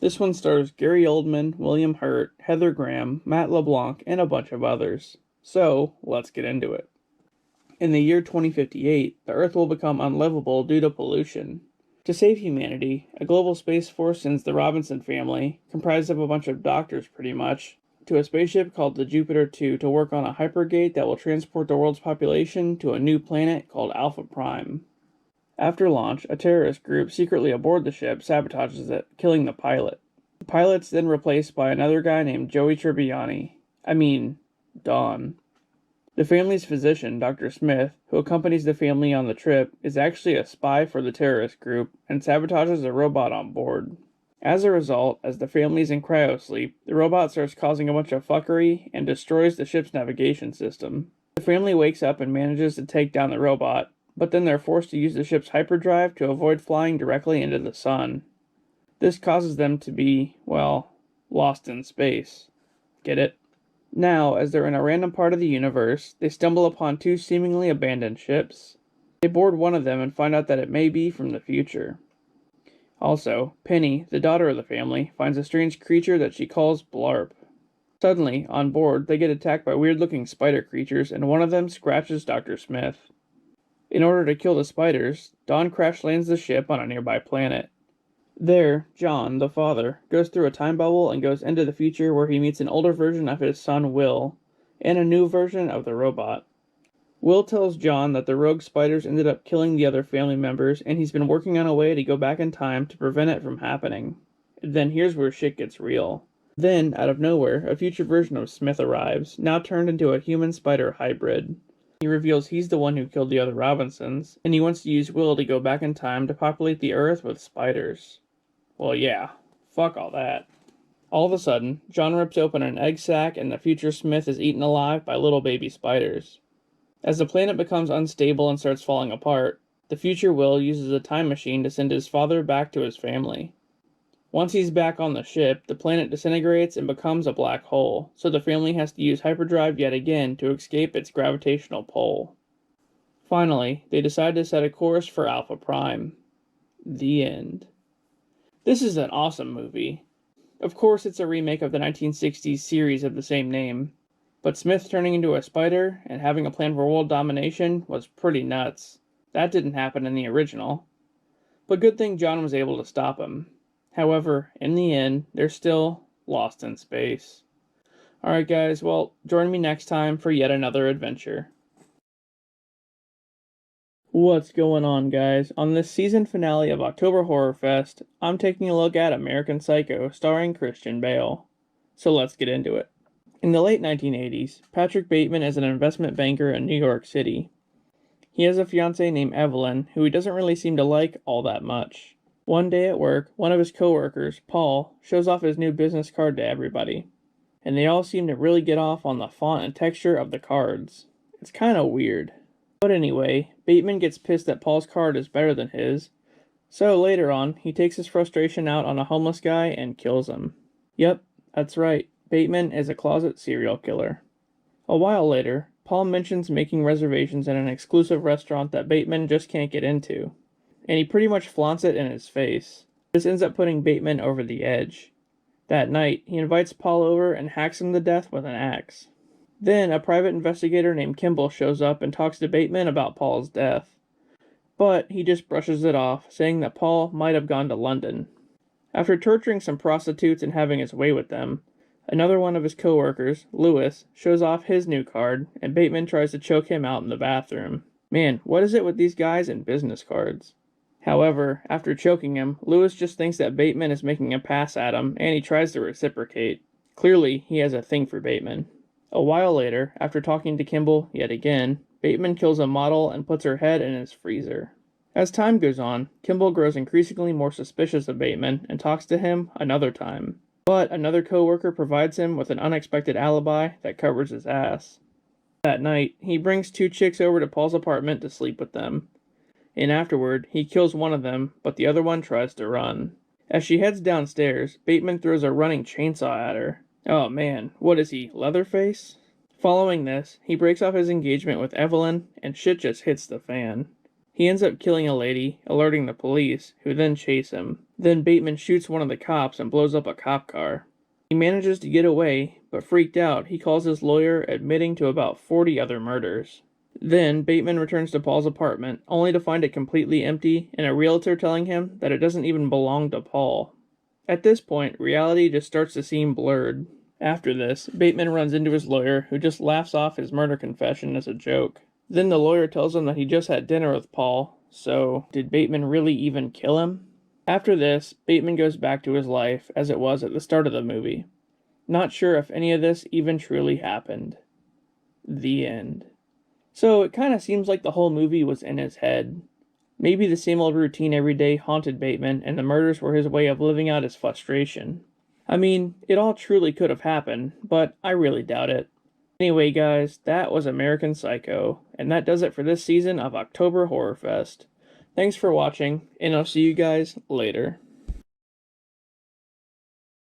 C: This one stars Gary Oldman, William Hurt, Heather Graham, Matt LeBlanc, and a bunch of others. So, let's get into it. In the year 2058, the Earth will become unlivable due to pollution. To save humanity, a global space force sends the Robinson family, comprised of a bunch of doctors pretty much, to a spaceship called the Jupiter 2 to work on a hypergate that will transport the world's population to a new planet called Alpha Prime. After launch, a terrorist group secretly aboard the ship sabotages it, killing the pilot. The pilot's then replaced by another guy named Joey Tribbiani. Don. The family's physician, Dr. Smith, who accompanies the family on the trip, is actually a spy for the terrorist group and sabotages a robot on board. As a result, as the family's in cryosleep, the robot starts causing a bunch of fuckery and destroys the ship's navigation system. The family wakes up and manages to take down the robot, but then they're forced to use the ship's hyperdrive to avoid flying directly into the sun. This causes them to be, well, lost in space. Get it? Now, as they're in a random part of the universe, they stumble upon two seemingly abandoned ships. They board one of them and find out that it may be from the future. Also, Penny, the daughter of the family, finds a strange creature that she calls Blarp. Suddenly, on board, they get attacked by weird-looking spider creatures, and one of them scratches Dr. Smith. In order to kill the spiders, Don crash lands the ship on a nearby planet. There, John, the father, goes through a time bubble and goes into the future where he meets an older version of his son Will, and a new version of the robot. Will tells John that the rogue spiders ended up killing the other family members, and he's been working on a way to go back in time to prevent it from happening. Then here's where shit gets real. Then, out of nowhere, a future version of Smith arrives, now turned into a human-spider hybrid. He reveals he's the one who killed the other Robinsons, and he wants to use Will to go back in time to populate the Earth with spiders. Well, yeah, fuck all that. All of a sudden, John rips open an egg sac and the future Smith is eaten alive by little baby spiders. As the planet becomes unstable and starts falling apart, the future Will uses a time machine to send his father back to his family. Once he's back on the ship, the planet disintegrates and becomes a black hole, so the family has to use hyperdrive yet again to escape its gravitational pull. Finally, they decide to set a course for Alpha Prime. The end. This is an awesome movie. Of course, it's a remake of the 1960s series of the same name, but Smith turning into a spider and having a plan for world domination was pretty nuts. That didn't happen in the original. But good thing John was able to stop him. However, in the end, they're still lost in space. Alright guys, well, join me next time for yet another adventure. What's going on, guys? On this season finale of October Horrorfest, I'm taking a look at American Psycho starring Christian Bale. So let's get into it. In the late 1980s, Patrick Bateman is an investment banker in New York City. He has a fiancée named Evelyn, who he doesn't really seem to like all that much. One day at work, one of his coworkers, Paul, shows off his new business card to everybody, and they all seem to really get off on the font and texture of the cards. It's kinda weird. But anyway, Bateman gets pissed that Paul's card is better than his, so later on, he takes his frustration out on a homeless guy and kills him. Yep, that's right. Bateman is a closet serial killer. A while later, Paul mentions making reservations at an exclusive restaurant that Bateman just can't get into, and he pretty much flaunts it in his face. This ends up putting Bateman over the edge. That night, he invites Paul over and hacks him to death with an axe. Then, a private investigator named Kimball shows up and talks to Bateman about Paul's death. But he just brushes it off, saying that Paul might have gone to London. After torturing some prostitutes and having his way with them, another one of his co-workers, Lewis, shows off his new card, and Bateman tries to choke him out in the bathroom. Man, what is it with these guys and business cards? However, after choking him, Lewis just thinks that Bateman is making a pass at him, and he tries to reciprocate. Clearly, he has a thing for Bateman. A while later, after talking to Kimball yet again, Bateman kills a model and puts her head in his freezer. As time goes on, Kimball grows increasingly more suspicious of Bateman and talks to him another time. But another co-worker provides him with an unexpected alibi that covers his ass. That night, he brings two chicks over to Paul's apartment to sleep with them. And afterward, he kills one of them, but the other one tries to run. As she heads downstairs, Bateman throws a running chainsaw at her. Oh man, what is he, Leatherface? Following this, he breaks off his engagement with Evelyn, and shit just hits the fan. He ends up killing a lady, alerting the police, who then chase him. Then Bateman shoots one of the cops and blows up a cop car. He manages to get away, but freaked out, he calls his lawyer, admitting to about 40 other murders. Then, Bateman returns to Paul's apartment, only to find it completely empty, and a realtor telling him that it doesn't even belong to Paul. At this point, reality just starts to seem blurred. After this, Bateman runs into his lawyer, who just laughs off his murder confession as a joke. Then the lawyer tells him that he just had dinner with Paul, so did Bateman really even kill him? After this, Bateman goes back to his life as it was at the start of the movie. Not sure if any of this even truly happened. The end. So it kind of seems like the whole movie was in his head. Maybe the same old routine every day haunted Bateman, and the murders were his way of living out his frustration. I mean, it all truly could have happened, but I really doubt it. Anyway, guys, that was American Psycho, and that does it for this season of October Horrorfest. Thanks for watching, and I'll see you guys later.